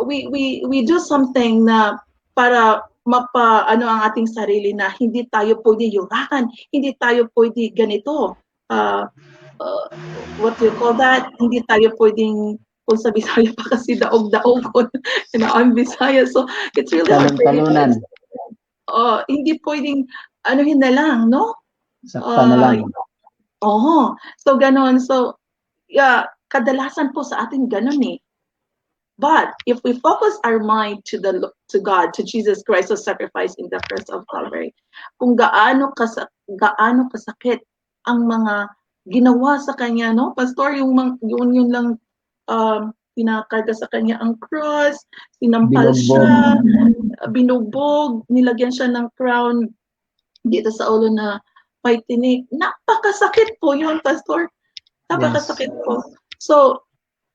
we do something na para ang ating sarili na hindi tayo pwede yurakan, hindi tayo pwede ganito. What do you call that? Hindi tayo pwedeng, kung sa Bisaya pa kasi daog-daog I'm Bisaya, so it's really hard. Talunan. Hindi pwedeng anuhin na lang, no? Sakta na lang. So ganon. So, yeah, kadalasan po sa atin ganon eh. But if we focus our mind to God, to Jesus Christ who sacrificed in the cross of Calvary, kung gaano kasakit ang mga ginawa sa kanya, no? Pastor, yun lang pinakarga sa kanya ang cross, sinampal siya, binugbog, nilagyan siya ng crown dito sa ulo na may tinik. Napakasakit po yun, Pastor. Napakasakit po. So,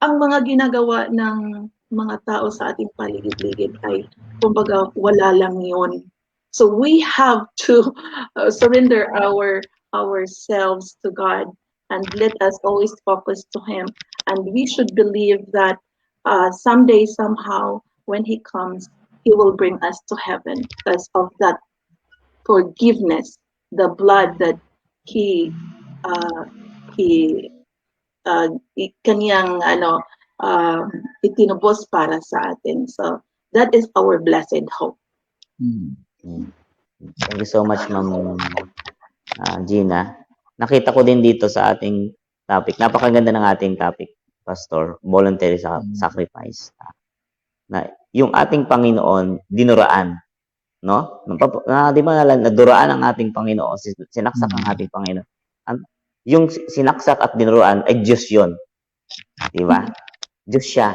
ang mga ginagawa ng mga tao sa ating paligid-ligid ay, kumbaga, wala lang yun. So, we have to surrender ourselves to God and let us always focus to Him. And we should believe that someday, somehow, when He comes, He will bring us to heaven because of that forgiveness, the blood that He kanyang itinubos para sa atin. So that is our blessed hope. Thank you so much, Ma'am Gina. Nakita ko din dito sa ating topic. Napakaganda ng ating topic, Pastor, voluntary sacrifice. Na yung ating Panginoon dinuraan, no? Di ba naduraan ang ating Panginoon, sinaksak ang ating Panginoon. Yung sinaksak at dinuraan ay Diyos 'yon. Di ba? Diyos siya.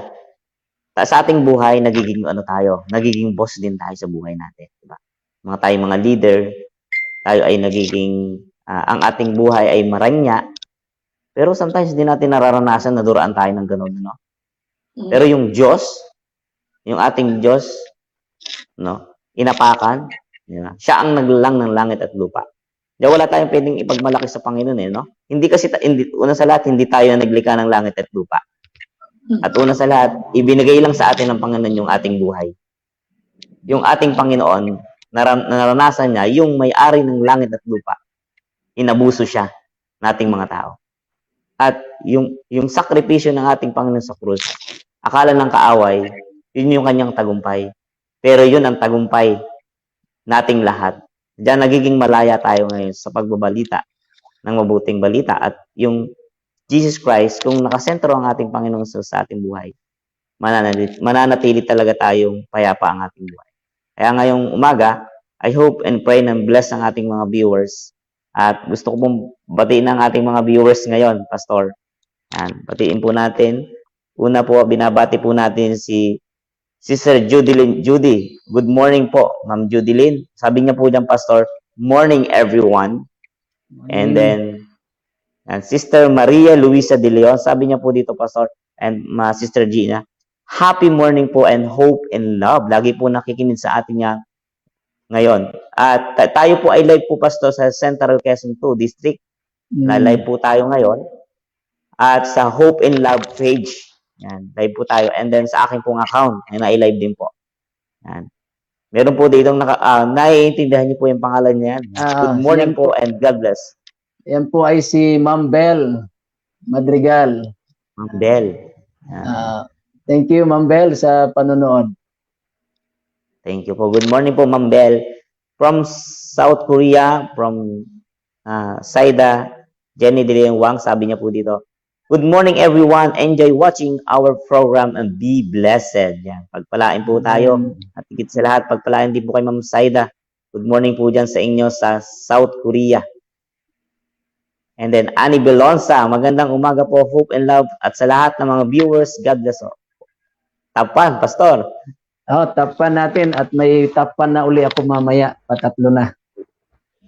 Sa ating buhay nagiging tayo, nagiging boss din tayo sa buhay natin, di ba? Mga leader, tayo ay nagiging ang ating buhay ay maranya. Pero sometimes din natin nararanasan na duraan tayo ng gano'n, no? Pero yung Diyos, yung ating Diyos, no? Inapakan, di ba? Siya ang naglalang ng langit at lupa. Diyan wala tayong pwedeng ipagmalaki sa Panginoon no? Una sa lahat, hindi tayo naglikha ng langit at lupa. At una sa lahat, ibinigay lang sa atin ng Panginoon yung ating buhay. Yung ating Panginoon, naranasan niya yung may-ari ng langit at lupa. Inabuso siya nating mga tao. At yung sakripisyo ng ating Panginoon sa krus, akala ng kaaway, yun yung kanyang tagumpay. Pero yun ang tagumpay nating lahat. Diyan nagiging malaya tayo ngayon sa pagbabalita ng mabuting balita. At yung Jesus Christ, kung nakasentro ang ating Panginoon sa ating buhay, mananatili talaga tayong payapa ang ating buhay. Kaya ngayong umaga, I hope and pray na bless ang ating mga viewers. At gusto ko pong batiin ang ating mga viewers ngayon, Pastor. Batiin po natin. Una po, binabati po natin si Sister Judy. Good morning po, Ma'am Judy. Sabi niya po dyan, Pastor, morning everyone. And then, Sister Maria Luisa De Leon, sabi niya po dito, Pastor, and Sister Gina, happy morning po and hope and love. Lagi po nakikinig sa atin niya ngayon. At tayo po ay live po, Pastor, sa Central Quezon 2 District. Live po tayo ngayon. At sa Hope and Love page. Yan, live po tayo. And then sa akin pong account, na-live din po. Yan. Meron po dito naiintindihan niyo po yung pangalan niya. Good morning po and God bless. Yan po ay si Ma'am Bel Madrigal. Ma'am Bel. Thank you, Ma'am Bel, sa panonood. Thank you po. Good morning po, Ma'am Bel. From South Korea, from Saida, Jenny De Leon Wang, sabi niya po dito, Good morning everyone. Enjoy watching our program and be blessed. Yan. Pagpalain po tayo. At higit sa lahat, pagpalain din po kay Ma'am Saida. Good morning po dyan sa inyo sa South Korea. And then Annie Belonsa, magandang umaga po, hope and love. At sa lahat ng mga viewers, God bless po. Tapan, Pastor. Tapan natin at may tapan na uli ako mamaya. Patatlo na.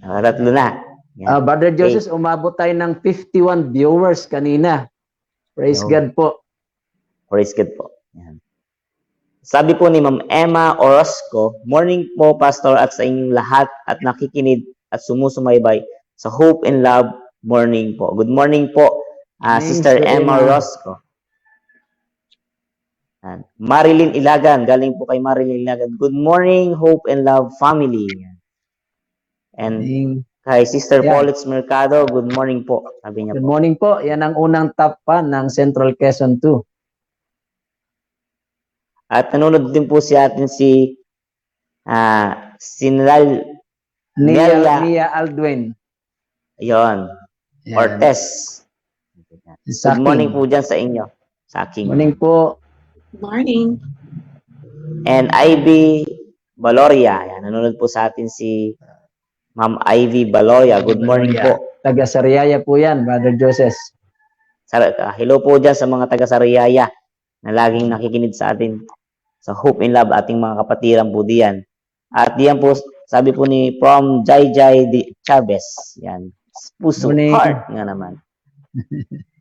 Tatlo na. Yan. Brother Joseph, umabot tayo ng 51 viewers kanina. Praise God po. Praise God po. Yan. Sabi po ni Ma'am Emma Orozco, morning po, Pastor, at sa inyong lahat at nakikinig at sumusumaybay sa Hope and Love morning po. Good morning po, Sister Emma Orozco. And Marilyn Ilagan, galing po kay Marilyn Ilagan. Good morning, Hope and Love family. And kay Sister Paulitz Mercado, good morning po. Sabi niya Good po. morning po. Yan ang unang tapan ng Central Quezon 2. At nanonood din po si atin si Sinral Nia Aldwin. Yon. Yan. Ortez. Sa Good morning po dyan sa inyo. Sa aking. Morning po. Morning. And Ivy Baloria. Yan, nanonood po sa atin si Ma'am Ivy Baloria. Good morning po. Taga Sariaya po yan, Brother Joseph. Hello po dyan sa mga taga Sariaya na laging nakikinig sa atin sa Hope and Love, ating mga kapatiran po diyan. At diyan po, sabi po ni from Jai Chavez. Yan. Puso, Morning. heart nga naman.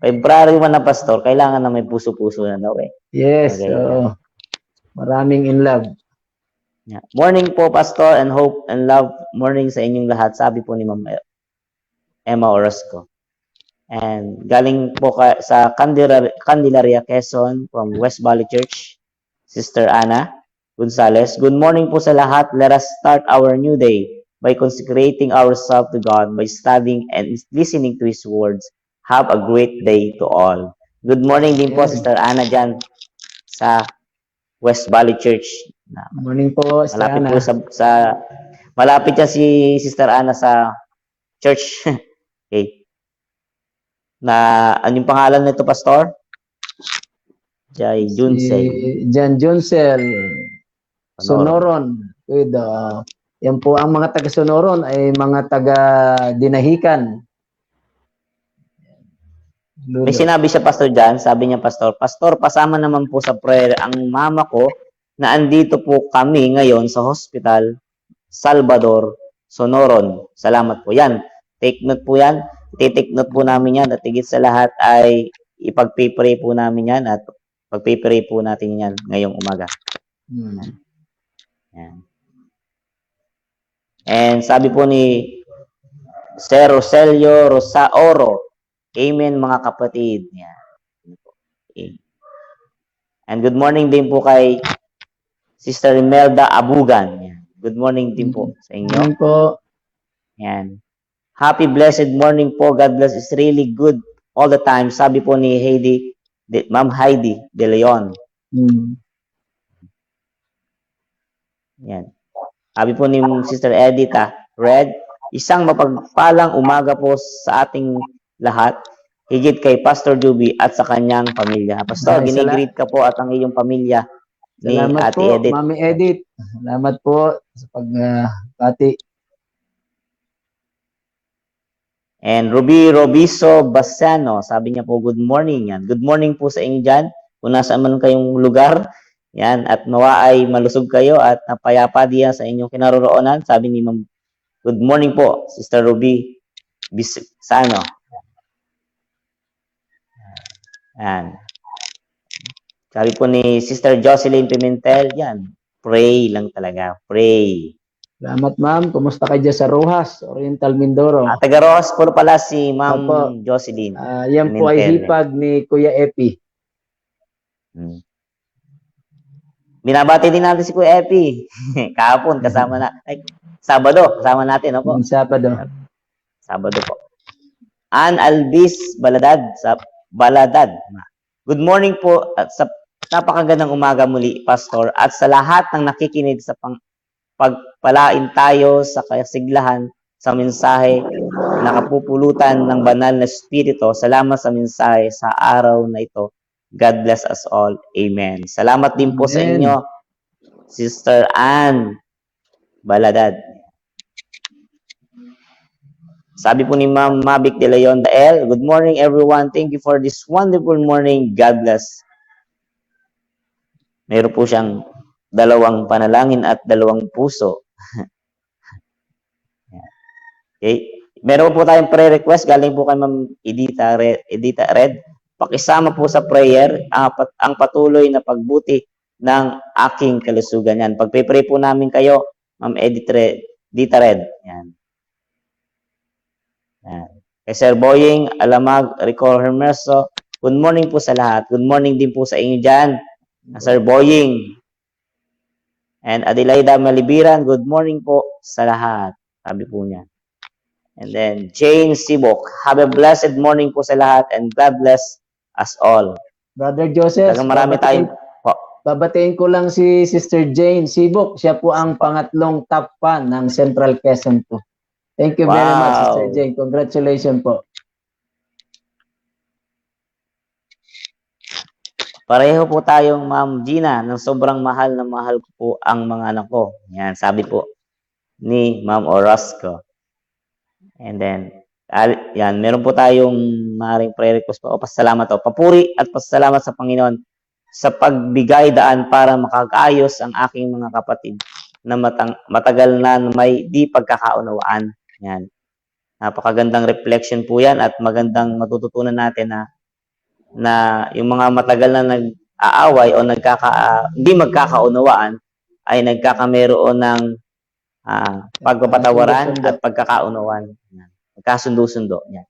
February 1 na, Pastor, kailangan na may puso-puso na daw eh. Yes. Okay. Maraming in love. Yeah. Morning po, Pastor, and hope and love. Morning sa inyong lahat. Sabi po ni Ma'am Emma Orozco. And galing po sa Candelaria, Quezon, from West Valley Church, Sister Ana Gonzalez. Good morning po sa lahat. Let us start our new day by consecrating ourselves to God, by studying and listening to His words. Have a great day to all. Good morning din po, Sister Ana, dyan sa West Valley Church. Morning po, Sister Malapit Ana. po malapit siya si Sister Ana sa church. Okay. Anong pangalan nito, Pastor? Jai Junsei. Jan Junsel. Sonoron. With, yan po ang mga taga Sonoron ay mga taga Dinahican. May sinabi siya, Pastor Jan, sabi niya, Pastor, pasama naman po sa prayer ang mama ko na andito po kami ngayon sa hospital, Salvador, Sonoron. Salamat po. Yan. Take note po yan. Take note po namin yan. At higit sa lahat ay ipag-pray po namin yan at pag-pray po natin yan ngayong umaga. Yan. And sabi po ni Sir Roselio Rosaoro, amen mga kapatid. Yan. Okay. And good morning din po kay Sister Imelda Abugan. Yan. Good morning din po sa inyo. Morning po. Yan. Happy blessed morning po. God bless. It's really good all the time. Sabi po ni Ma'am Heidi De Leon. Yan. Sabi po ni Sister Edita Red, isang mapagpalang umaga po sa ating lahat, higit kay Pastor Juby at sa kanyang pamilya. Pastor, ginigreet ka po at ang iyong pamilya ni Salamat Ate po, Edith. Mami Edith. Salamat po sa pagbati. And Ruby Robiso Basano, sabi niya po, good morning. Yan. Good morning po sa inyo dyan. Kung nasaan man kayong lugar, yan, at nawa ay malusog kayo at napayapa diyan sa inyong kinaroroonan. Sabi ni Ma'am, good morning po, Sister Ruby Basano. Yan. Sabi po ni Sister Jocelyn Pimentel, yan, pray lang talaga, pray. Salamat, ma'am. Kumusta kayo dyan sa Rojas, Oriental Mindoro? Taga Rojas po pala si Ma'am Opo. Jocelyn. Yan po ay Pimentel. hipag ni Kuya Epi. Binabati din natin si Kuya Epi. Kahapon, kasama na. Ay, Sabado, kasama natin. Opo. Sabado. Sabado po. Ann Alvis Baladad. Good morning po at sa napakagandang umaga muli, Pastor, at sa lahat ng nakikinig sa pagpalain tayo sa kasiglahan sa mensahe na kapupulutan ng banal na Espiritu. Salamat sa mensahe sa araw na ito. God bless us all. Amen. Salamat din po sa Amen. inyo, Sister Ann Baladad. Sabi po ni Ma'am Mavic de Leon Dael, good morning everyone. Thank you for this wonderful morning. God bless. Meron po siyang 2 panalangin at 2 puso. Okay. Meron po tayong prayer request galing po kay Ma'am Edita Red. Pakisama po sa prayer ang patuloy na pagbuti ng aking kalusugan. Yan. Pagpe-pray po namin kayo, Ma'am Edita Red. Yan. Yan. Kay Sir Boying Alamag Rico Hermeso, good morning po sa lahat. Good morning din po sa inyo dyan, Sir Boying. And Adelaida Malibiran, good morning po sa lahat. Sabi po niya. And then Jane Sibok, have a blessed morning po sa lahat and God bless us all. Brother Joseph, Talagang marami tayong po. babatiin ko lang si Sister Jane Sibok. Siya po ang pangatlong top fan ng Central Quezon po. Thank you very much, Wow. Sister Jane. Congratulations po. Pareho po tayong Ma'am Gina ng sobrang mahal na mahal ko po ang mga anak ko. Yan, sabi po ni Ma'am Orozco. And then, yan, meron po tayong maaaring prayer request po. O, pasalamat o. Papuri at pasalamat sa Panginoon sa pagbigay daan para makakaayos ang aking mga kapatid na matagal na may di pagkakaunawaan. Yan. Napakagandang reflection po yan at magandang matututunan natin na yung mga matagal na nag-aaway o hindi magkakaunawaan ay nagkakameroon ng pagpapatawaran at pagkakaunawaan. Magkasundo-sundo. Yan.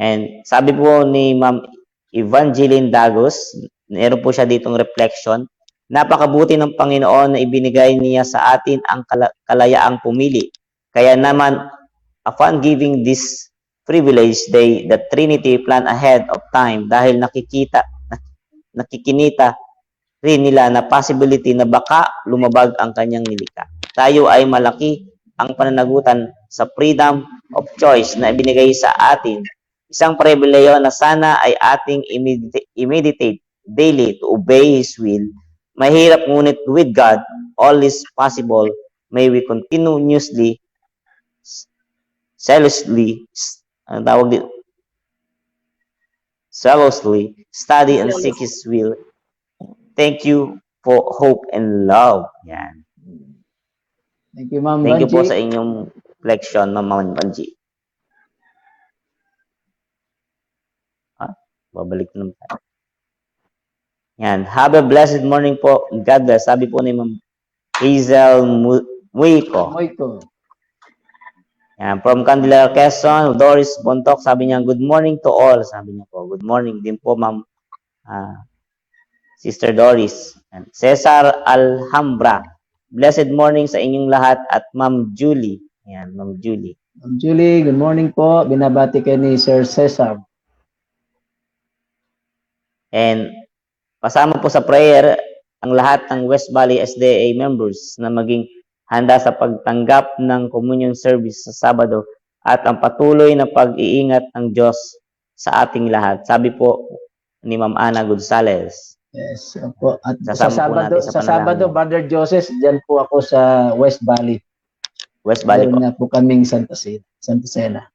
And sabi po ni Ma'am Evangeline Dagos, meron po siya ditong reflection, napakabuti ng Panginoon na ibinigay niya sa atin ang kalayaang pumili. Kaya naman, upon giving this privilege, the Trinity plan ahead of time dahil nakikinita rin nila na possibility na baka lumabag ang kanyang nilikha. Tayo ay malaki ang pananagutan sa freedom of choice na ibinigay sa atin. Isang pribileyo na sana ay ating imitate daily to obey His will. Mahirap ngunit with God, all is possible. May we continuously, zealously study and seek His will. Thank you for hope and love. Yan. Thank you, Ma'am Thank you po Banji. sa inyong reflection, Ma'am Banji. Babalik naman tayo. Yan. Have a blessed morning po. God bless. Sabi po ni Ma'am Hazel Muico. Moiko. Yan. From Candelaria, Quezon, Doris Bontok, sabi niya, good morning to all. Sabi niya po, good morning din po, Ma'am Sister Doris. Yan. Cesar Alhambra, blessed morning sa inyong lahat at Ma'am Julie. Yan, Ma'am Julie. Ma'am Julie, good morning po. Binabati kayo ni Sir Cesar. And kasama po sa prayer ang lahat ng West Valley SDA members na maging handa sa pagtanggap ng communion service sa Sabado at ang patuloy na pag-iingat ng Diyos sa ating lahat. Sabi po ni Ma'am Ana Gonzales. Yes, po. At Sasama po natin sa sa Sabado, panalangin. Brother Joseph, diyan po ako sa West Valley. West Valley Meron po. na po kaming Santa Cena.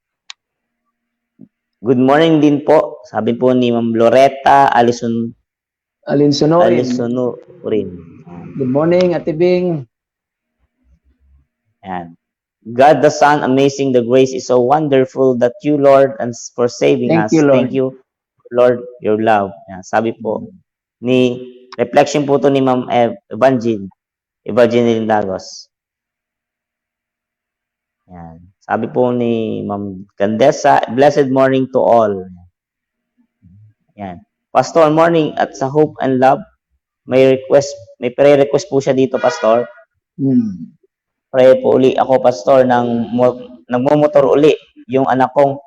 Good morning din po. Sabi po ni Ma'am Loretta Alinsonorin. Alisonurin. Good morning, Ate Bing. Yan. God the Son, amazing the grace is so wonderful that you, Lord, and for saving Thank us. you, Lord. Thank you, Lord, your love. Yan. Sabi po ni reflection po to ni Ma'am Evangeline Lagos. Yan. Sabi po ni Ma'am Candesa, blessed morning to all. Yan. Pastor, morning at sa Hope and Love, may prayer request po siya dito, Pastor. Pray po uli ako, Pastor, nagmumotor uli yung anak kong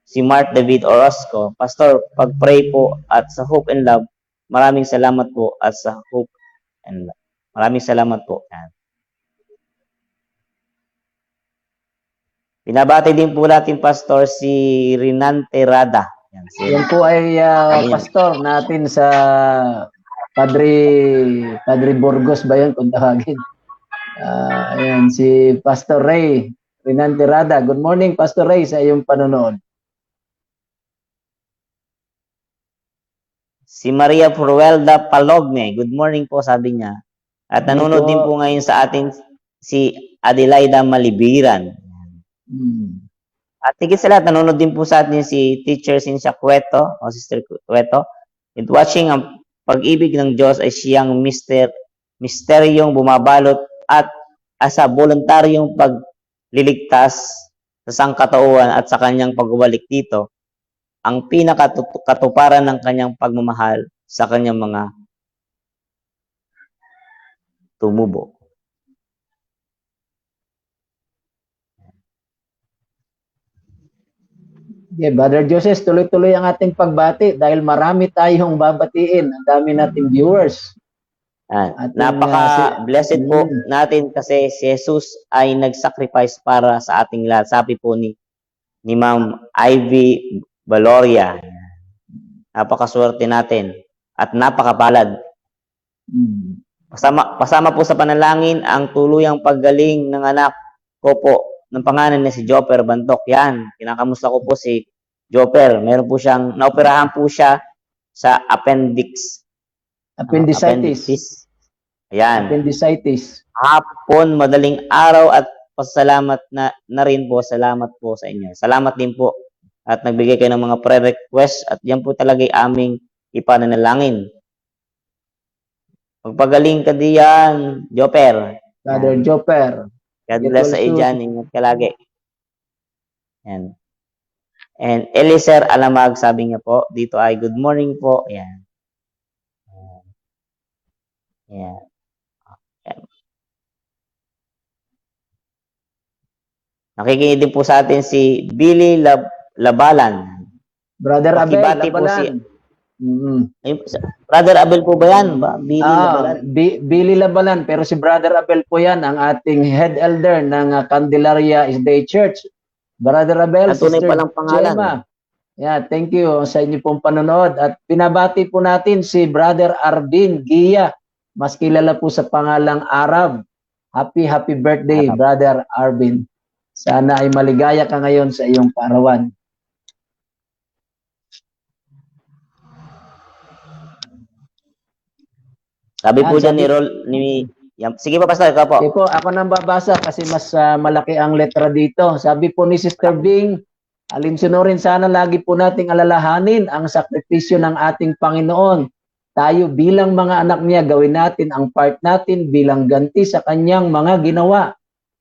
si Mark David Orozco. Pastor, pag-pray po at sa Hope and Love, maraming salamat po at sa Hope and Love. Maraming salamat po. Yan. Binabati din po natin, Pastor, si Rinante Rada. Yan, Yan po ay pastor natin sa Padre Burgos ba yun kung tawagin? Ayan, si Pastor Ray Rinante Rada. Good morning, Pastor Ray, sa iyong panonood. Si Maria Pruelda Palogme. Good morning po, sabi niya. At nanonood din po ngayon sa atin si Adelaida Malibiran. At higit sa lahat, nanonood din po sa atin si Teacher Cynthia Cueto o Sister Cueto. And watching ang pag-ibig ng Diyos ay siyang misteryong bumabalot at asa voluntaryong pagliligtas sa sangkatauhan at sa kanyang pagbabalik dito, ang pinakatuparan ng kanyang pagmamahal sa kanyang mga tumubo. Yeah, Brother Joseph, tuloy-tuloy ang ating pagbati dahil marami tayong babatiin. Ang dami nating viewers. Napaka-blessed po natin kasi si Jesus ay nag-sacrifice para sa ating lahat. Sabi po ni Ma'am Ivy Valoria. Napakaswerte natin at napakapalad. Pasama po sa panalangin ang tuluyang paggaling ng anak ko po ng pangalan na si Joper Bantok. Yan, kinakamusta ko po si Joper. Meron po siyang, naoperahan po siya sa appendicitis. Ayan. Appendicitis. Hapon, madaling araw at pasalamat na rin po. Salamat po sa inyo. Salamat din po. At nagbigay kayo ng mga prayer request at yan po talaga aming ipananalangin. Magpagaling ka diyan, Joper. Brother Joper. God bless sa dyan. Ingat ka lagi. Yan. And Eliser Alamag, sabi niya po, dito ay good morning po. Yan. Yan. Yan. Nakikinig din po sa atin si Billy Labalan. Brother Abel Labalan. Brother Abel po ba yan? Billy Labalan? Billy Labalan, pero si Brother Abel po yan, ang ating head elder ng Candelaria SDA Church. Brother Abel, Sister palang pangalan. Gemma. Yeah, thank you sa inyo pong panonood. At pinabati po natin si Brother Arvin Gia, mas kilala po sa pangalang Arab. Happy birthday, Brother Arvin. Sana ay maligaya ka ngayon sa iyong parawan. Sabi po dyan sige pa, Pastor, ikaw po. Sige po, ako nang babasa kasi mas malaki ang letra dito. Sabi po ni Sister Bing, alinsunurin sana lagi po nating alalahanin ang sakripisyo ng ating Panginoon. Tayo bilang mga anak niya, gawin natin ang part natin bilang ganti sa kanyang mga ginawa.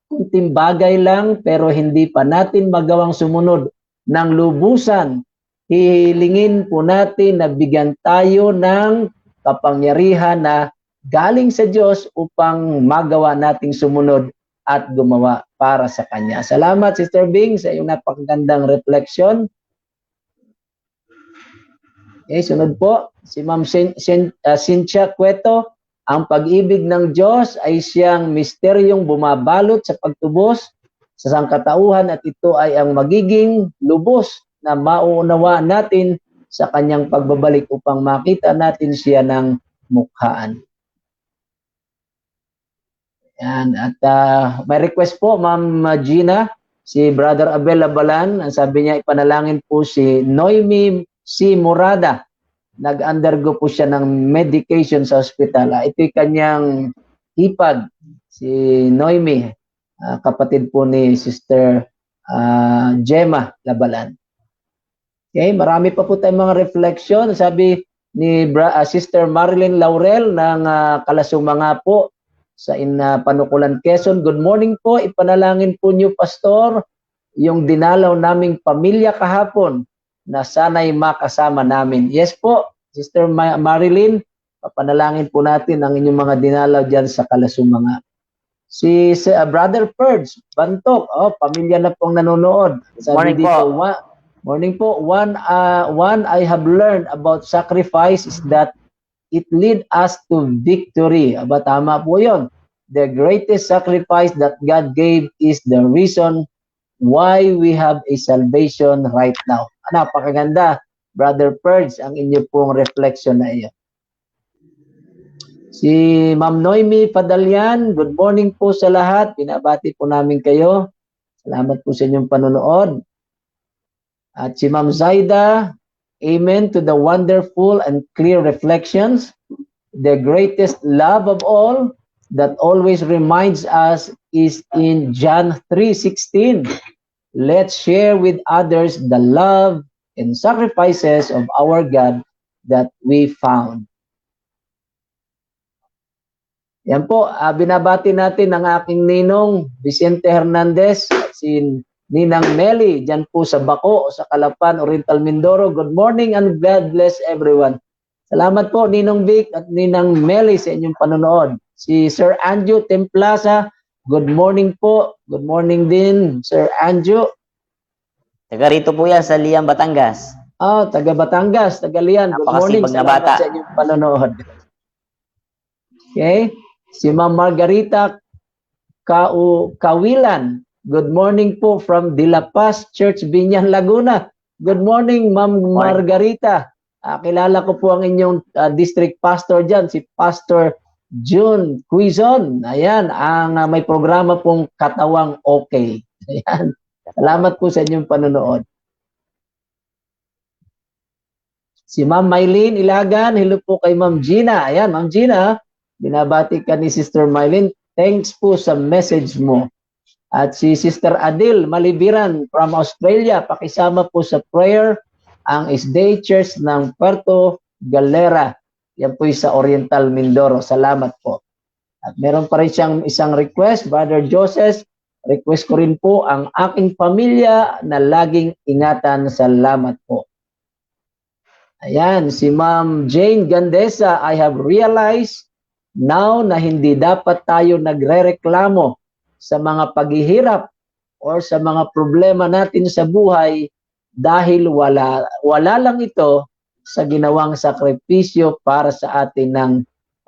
Kunting bagay lang pero hindi pa natin magawang sumunod ng lubusan. Hihilingin po natin na bigyan tayo ng kapangyarihan na galing sa Diyos upang magawa nating sumunod at gumawa para sa Kanya. Salamat, Sister Bing, sa iyong napakagandang reflection. Okay, sunod po, si Ma'am Cynthia Cueto. Ang pag-ibig ng Diyos ay siyang misteryong bumabalot sa pagtubos sa sangkatauhan at ito ay ang magiging lubos na mauunawaan natin sa kanyang pagbabalik upang makita natin siya ng mukhaan. Yan. At may request po, Ma'am Gina, si Brother Abel Labalan, ang sabi niya, ipanalangin po si Noemi C. Murada. Nag-undergo po siya ng medication sa hospital. Ito'y kanyang hipag, si Noemi, kapatid po ni Sister Gemma Labalan. Okay, marami pa po tayong mga reflection. Sabi ni Sister Marilyn Laurel ng Kalasumanga po sa Panukulan, Quezon. Good morning po. Ipanalangin po niyo, Pastor, yung dinalaw naming pamilya kahapon na sana'y makasama namin. Yes po, Sister Marilyn, papanalangin po natin ang inyong mga dinalaw dyan sa Kalasumanga. Si Brother Purge Bantok, pamilya na pong nanonood. Sabi Morning dito, po. Morning po. One I have learned about sacrifice is that it lead us to victory. Aba, tama po yun. The greatest sacrifice that God gave is the reason why we have a salvation right now. Napakaganda, Brother Purge, ang inyo pong reflection na iyon. Si Ma'am Noemi Padalyan, good morning po sa lahat. Binabati po namin kayo. Salamat po sa inyong panonood. At si Ma'am Zaida, amen to the wonderful and clear reflections. The greatest love of all that always reminds us is in John 3:16. Let's share with others the love and sacrifices of our God that we found. Yan po, binabati natin ang aking ninong Vicente Hernandez, si Ninang Meli, dyan po sa Bako, sa Calapan, Oriental Mindoro. Good morning and God bless everyone. Salamat po, Ninong Vic at Ninang Meli sa inyong panonood. Si Sir Anjo Templaza, good morning po. Good morning din, Sir Anjo. Taga rito po yan sa Liang, Batangas. Taga Batangas, taga Lian. Good morning, Napakasipag na salamat bata. sa inyong panonood. Okay, si Ma'am Margarita Kawilan. Good morning po from De La Paz Church, Binyan, Laguna. Good morning, Ma'am Margarita. Kilala ko po ang inyong district pastor dyan, si Pastor June Quizon. Ayan, ang may programa pong Katawang Okay. Ayan. Salamat po sa inyong panonood. Si Ma'am Mylene Ilagan, hello po kay Ma'am Gina. Ayan, Ma'am Gina, binabati ka ni Sister Mylene. Thanks po sa message mo. At si Sister Adil Malibiran from Australia, pakisama po sa prayer ang Isday Church ng Puerto Galera. Yan po sa Oriental Mindoro. Salamat po. At meron pa rin siyang isang request, Brother Joseph. Request ko rin po ang aking pamilya na laging ingatan. Salamat po. Ayan, si Ma'am Jane Gandesa, I have realized now na hindi dapat tayo nagrereklamo sa mga paghihirap or sa mga problema natin sa buhay dahil wala lang ito sa ginawang sakripisyo para sa atin ng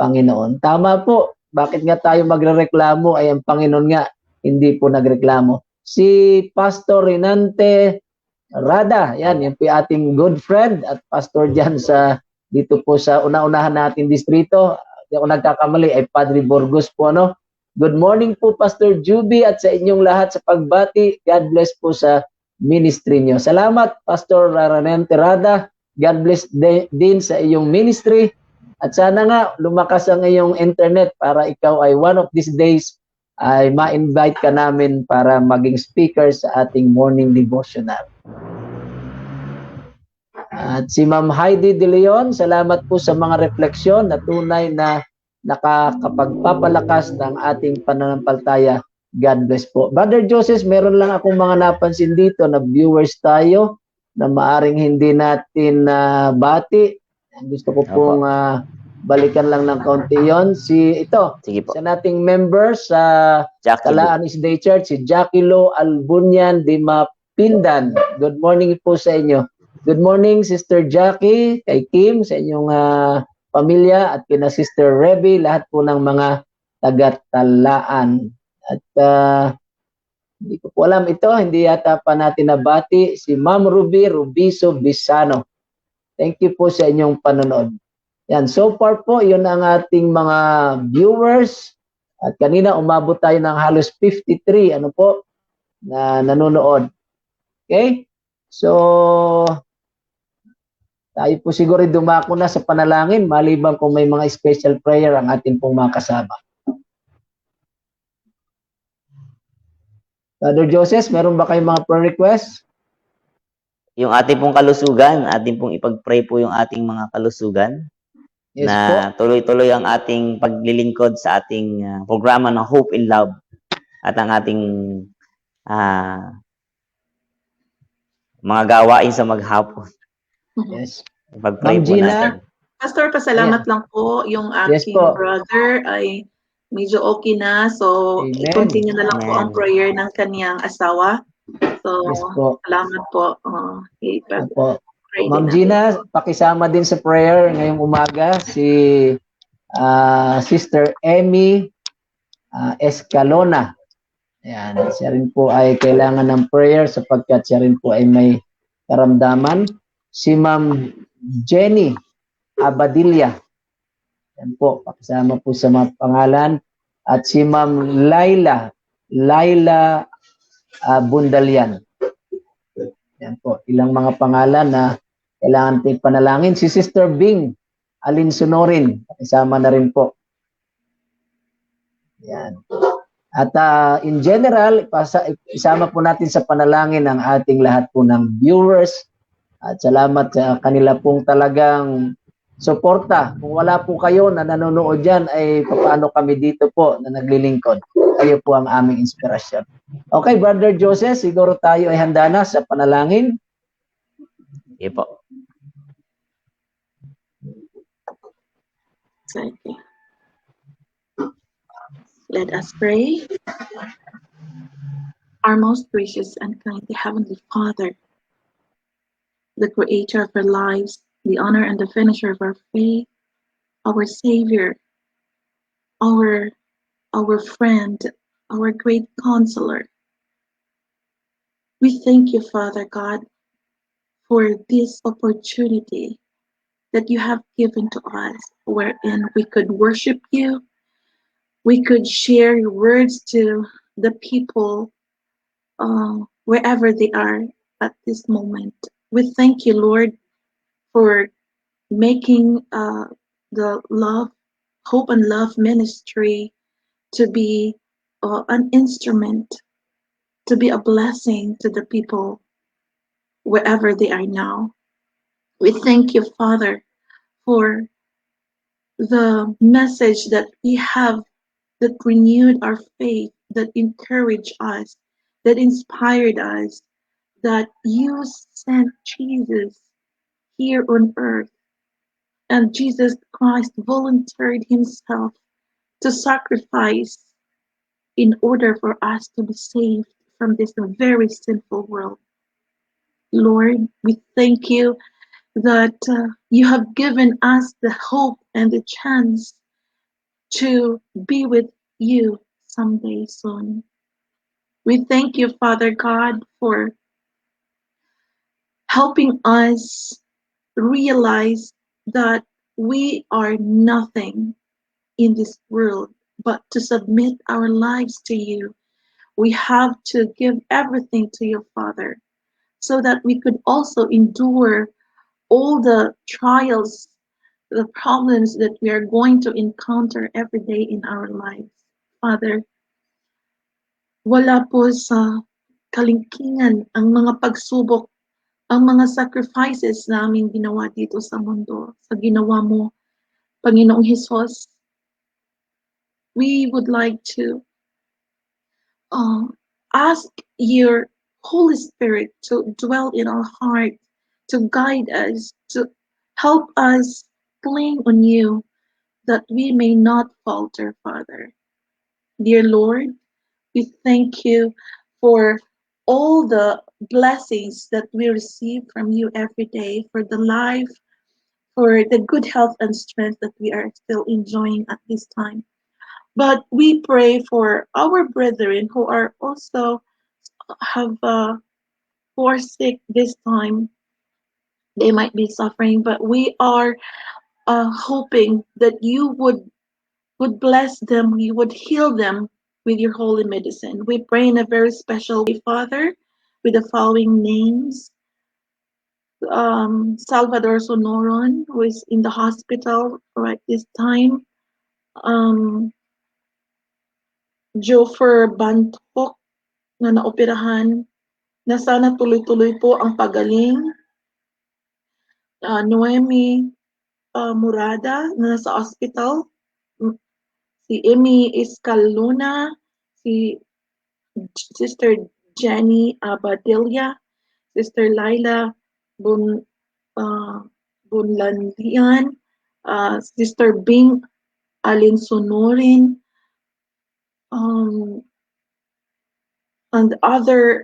Panginoon. Tama po. Bakit nga tayo magrereklamo ay ang Panginoon nga hindi po nagreklamo. Si Pastor Renante Rada, yan po yung ating good friend at pastor dyan dito po sa una-unahan natin distrito. Hindi ako nagkakamali, ay Padre Burgos po, no? Good morning po, Pastor Juby, at sa inyong lahat sa pagbati. God bless po sa ministry nyo. Salamat, Pastor Renante Rada. God bless din sa iyong ministry. At sana nga, lumakas ang iyong internet para ikaw ay one of these days ay ma-invite ka namin para maging speaker sa ating morning devotional. At si Ma'am Heidi De Leon, salamat po sa mga refleksyon na tunay na nakakapagpapalakas ng ating pananampalataya. God bless po. Brother Joseph, meron lang akong mga napansin dito na viewers tayo na maaring hindi natin bati. Gusto ko pong balikan lang ng kaunti yon. Sige po. Sa nating member sa Talaan Isday Church, si Jackie Lo Albunyan de Mapindan. Good morning po sa inyo. Good morning, Sister Jackie, kay Kim, sa inyong pamilya, at kina Sister Reby, lahat po ng mga taga-Talaan. At hindi ko po alam ito, hindi yata pa natin nabati, si Ma'am Ruby Rubiso Bisano. Thank you po sa inyong panonood. Yan, so far po, yun ang ating mga viewers. At kanina umabot tayo ng halos 53, na nanonood. Okay? So, tayo po siguro dumako na sa panalangin, maliban kung may mga special prayer ang ating pong mga kasama. Brother Joseph, meron ba kayong mga prayer requests? Yung ating pong kalusugan, ating pong ipag-pray po yung ating mga kalusugan. Yes, na po. tuloy-tuloy ang ating paglilingkod sa ating programa ng Hope in Love at ang ating mga gawain sa maghapon. Yes. Pag-pray Ma'am po Gina? natin. Pastor, pasalamat lang po. Yung Yes aking po. brother ay medyo okay na. So, Amen. i-continue na lang po ang Amen. prayer ng kanyang asawa. So, Yes po. salamat po. Opo. Pray Ma'am din natin. Gina, pakisama din sa prayer ngayong umaga si Sister Emmy Escalona. Ayan, siya rin po ay kailangan ng prayer sapagkat siya rin po ay may karamdaman. Si Ma'am Jenny Abadilla. Yan po, pakisama po sa mga pangalan. At si Ma'am Laila Bundalian. Yan po, ilang mga pangalan na kailangan po panalangin. Si Sister Bing Alinsunorin, pakisama na rin po. Yan. At in general, isama po natin sa panalangin ang ating lahat po ng viewers. At salamat sa kanila pong talagang suporta. Kung wala po kayo na nanonood dyan, ay paano kami dito po na naglilingkod. Kayo po ang aming inspirasyon. Okay, Brother Joseph, siguro tayo ay handa na sa panalangin. Sige po. Okay. Let us pray. Our most gracious and kindly Heavenly Father, the creator of our lives, the honor and the finisher of our faith, our Savior, our friend, our great counselor. We thank you, Father God, for this opportunity that you have given to us, wherein we could worship you, we could share your words to the people wherever they are at this moment. We thank you, Lord, for making the Hope and Love ministry to be an instrument, to be a blessing to the people wherever they are now. We thank you, Father, for the message that we have that renewed our faith, that encouraged us, that inspired us, that you sent Jesus here on earth. And Jesus Christ volunteered himself to sacrifice in order for us to be saved from this very sinful world. Lord, we thank you that you have given us the hope and the chance to be with you someday soon. We thank you, Father God, for helping us realize that we are nothing in this world but to submit our lives to you. We have to give everything to your Father so that we could also endure all the trials, the problems that we are going to encounter every day in our lives. Father, wala po sa kalingkingan ang mga pagsubok, ang mga sacrifices na aming ginawa dito sa mundo, sa ginawa mo, Panginoong Hesus. We would like to ask your Holy Spirit to dwell in our heart, to guide us, to help us cling on you, that we may not falter, Father. Dear Lord, we thank you for all the blessings that we receive from you every day, for the life, for the good health and strength that we are still enjoying at this time. But we pray for our brethren who are also who are sick this time. They might be suffering, but we are hoping that you would bless them, you would heal them with your holy medicine. We pray in a very special way, Father, with the following names. Salvador Sonoron, who is in the hospital right this time. Jofer Bantok, na naoperahan, na sana tuloy-tuloy po ang pagaling. Noemi Murada, na nasa hospital. Si Emmy Escalona, si Sister Jenny Abadilla, Sister Laila Bunlandian, Sister Bing Alinsunorin, and other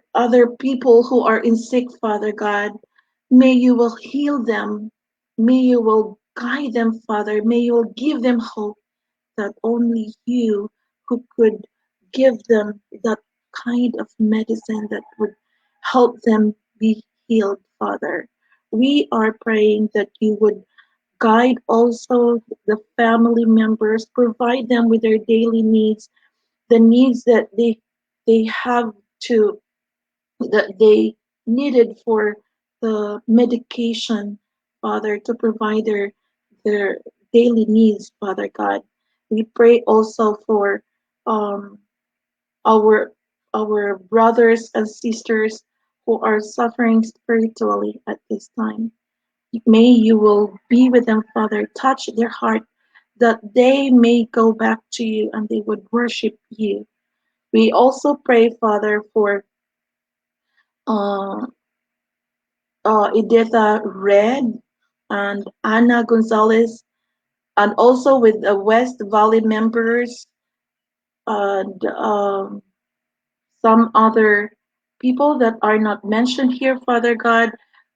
people who are in sick, Father God. May you will heal them. May you will guide them, Father. May you will give them hope that only you who could give them that kind of medicine that would help them be healed, Father. We are praying that you would guide also the family members, provide them with their daily needs, the needs that they have to that they needed for the medication, Father, to provide their daily needs, Father God. We pray also for um, our our brothers and sisters who are suffering spiritually at this time. May you will be with them, Father. Touch their heart that they may go back to you and they would worship you. We also pray, Father, for uh, Editha Red and Anna Gonzalez, and also with the West Valley members and some other people that are not mentioned here, Father God.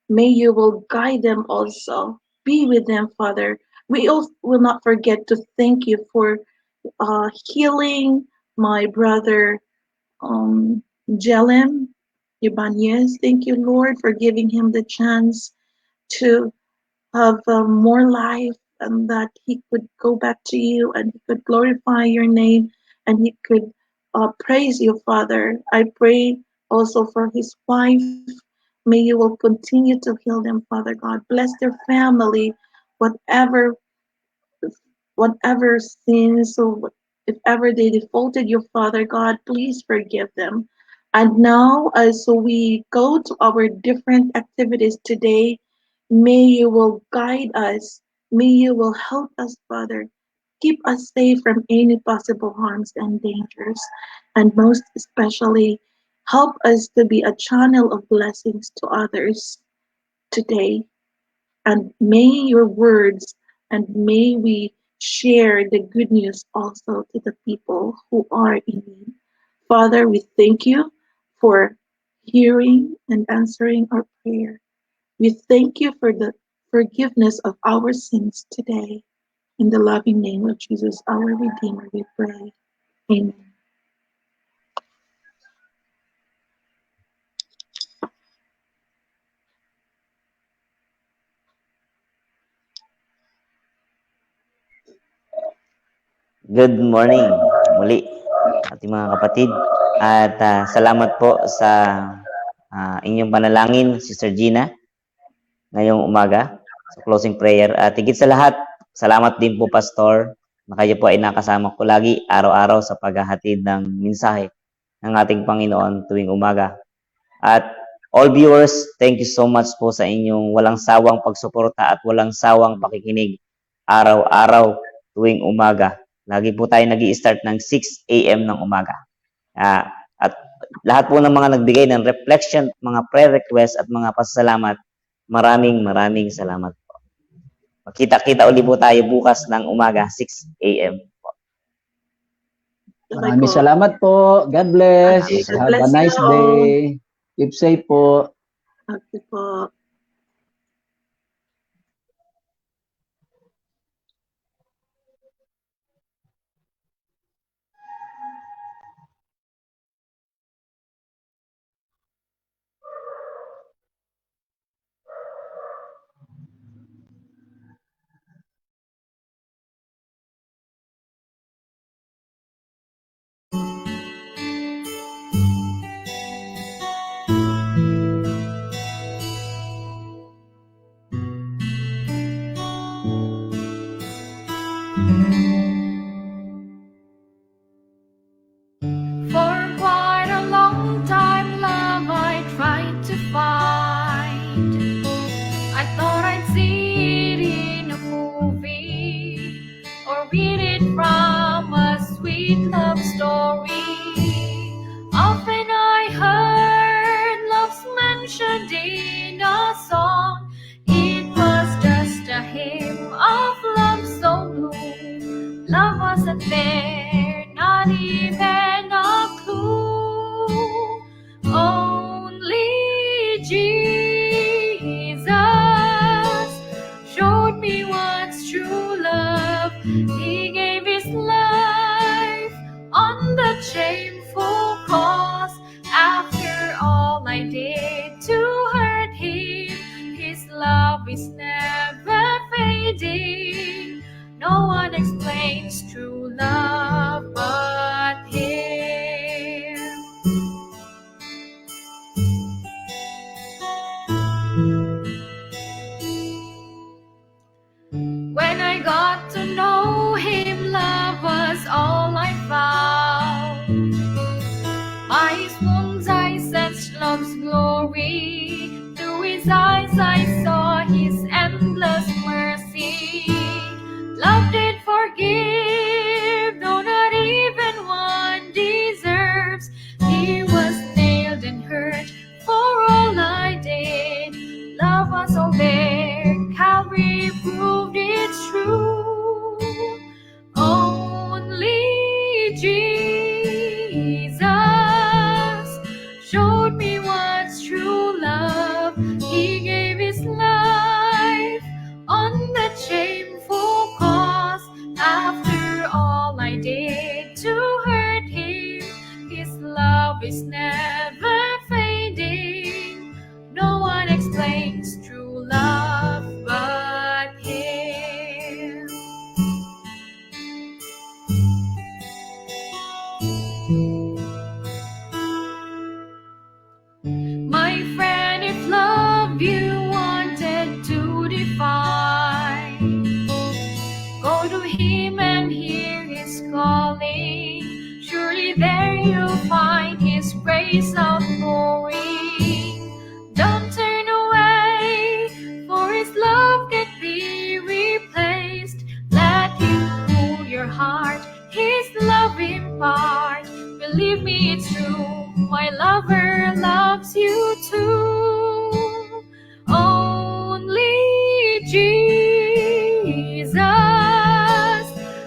May you will guide them also. Be with them, Father. We also will not forget to thank you for healing my brother Jelem Ibanez. Thank you, Lord, for giving him the chance to have more life and that he could go back to you and he could glorify your name and he could praise you, Father. I pray also for his wife. May you will continue to heal them, Father God. Bless their family, whatever whatever sins or if ever they defaulted you, Father God, please forgive them. And now, as we go to our different activities today, may you will guide us. May you will help us, Father. Keep us safe from any possible harms and dangers. And most especially, help us to be a channel of blessings to others today. And may your words and may we share the good news also to the people who are in need. Father, we thank you for hearing and answering our prayer. We thank you for the forgiveness of our sins today. In the loving name of Jesus, our Redeemer, we pray. Amen. Good morning muli ating mga kapatid at salamat po sa inyong panalangin, Sister Gina, ngayong umaga sa closing prayer. At higit sa lahat, salamat din po, Pastor, na kayo po ay nakasama ko lagi araw-araw sa paghahatid ng mensahe ng ating Panginoon tuwing umaga. At all viewers, thank you so much po sa inyong walang sawang pagsuporta at walang sawang pakikinig araw-araw tuwing umaga. Lagi po tayo nag-i-start ng 6 a.m. ng umaga. At lahat po ng mga nagbigay ng reflection, mga prayer request at mga pasasalamat, maraming salamat po. Makita-kita ulit po tayo bukas ng umaga, 6 a.m. Maraming salamat po. God bless. Have a nice day. Keep safe po. Okay po. For quite a long time, love I tried to find. I thought I'd see it in a movie or read it from a sweet love story. Often I heard love's mentioned in a song. It was just a hymn of love so blue. Love wasn't there, not even a clue. Only Jesus showed me what's true love. He gave his life on the shameful cross explains true love but him. When I got to know him, love was all I found. By his wounds I sensed love's glory. Through his eyes I saw his endless mercy. Love did forgive, though not even one deserves. He was nailed and hurt for all I did. Love was all there, Calvary proved it's true. Only Jesus showed me what's true love. He gave his life on that shameful cross. After all I did to hurt him, his love is never fading. No one explains true love but him. My friend, if love you wanted to define, go to him and hear his calling. Surely there you'll find his praise outpouring. Don't turn away, for his love can't be replaced. Let him cool your heart, his love impart. Believe me, it's true, my lover loves you too. Only Jesus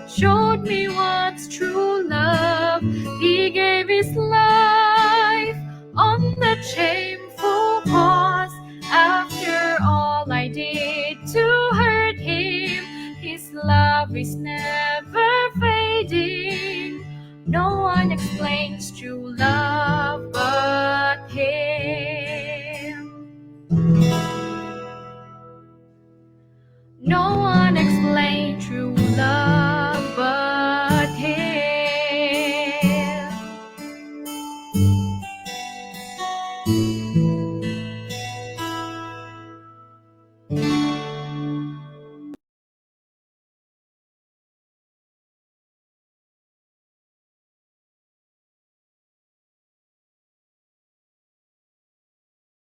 showed me what's true love. He gave his life on that shameful cross. After all I did to hurt him, his love is never fading. No one explains true love but him. No one explains true love but him.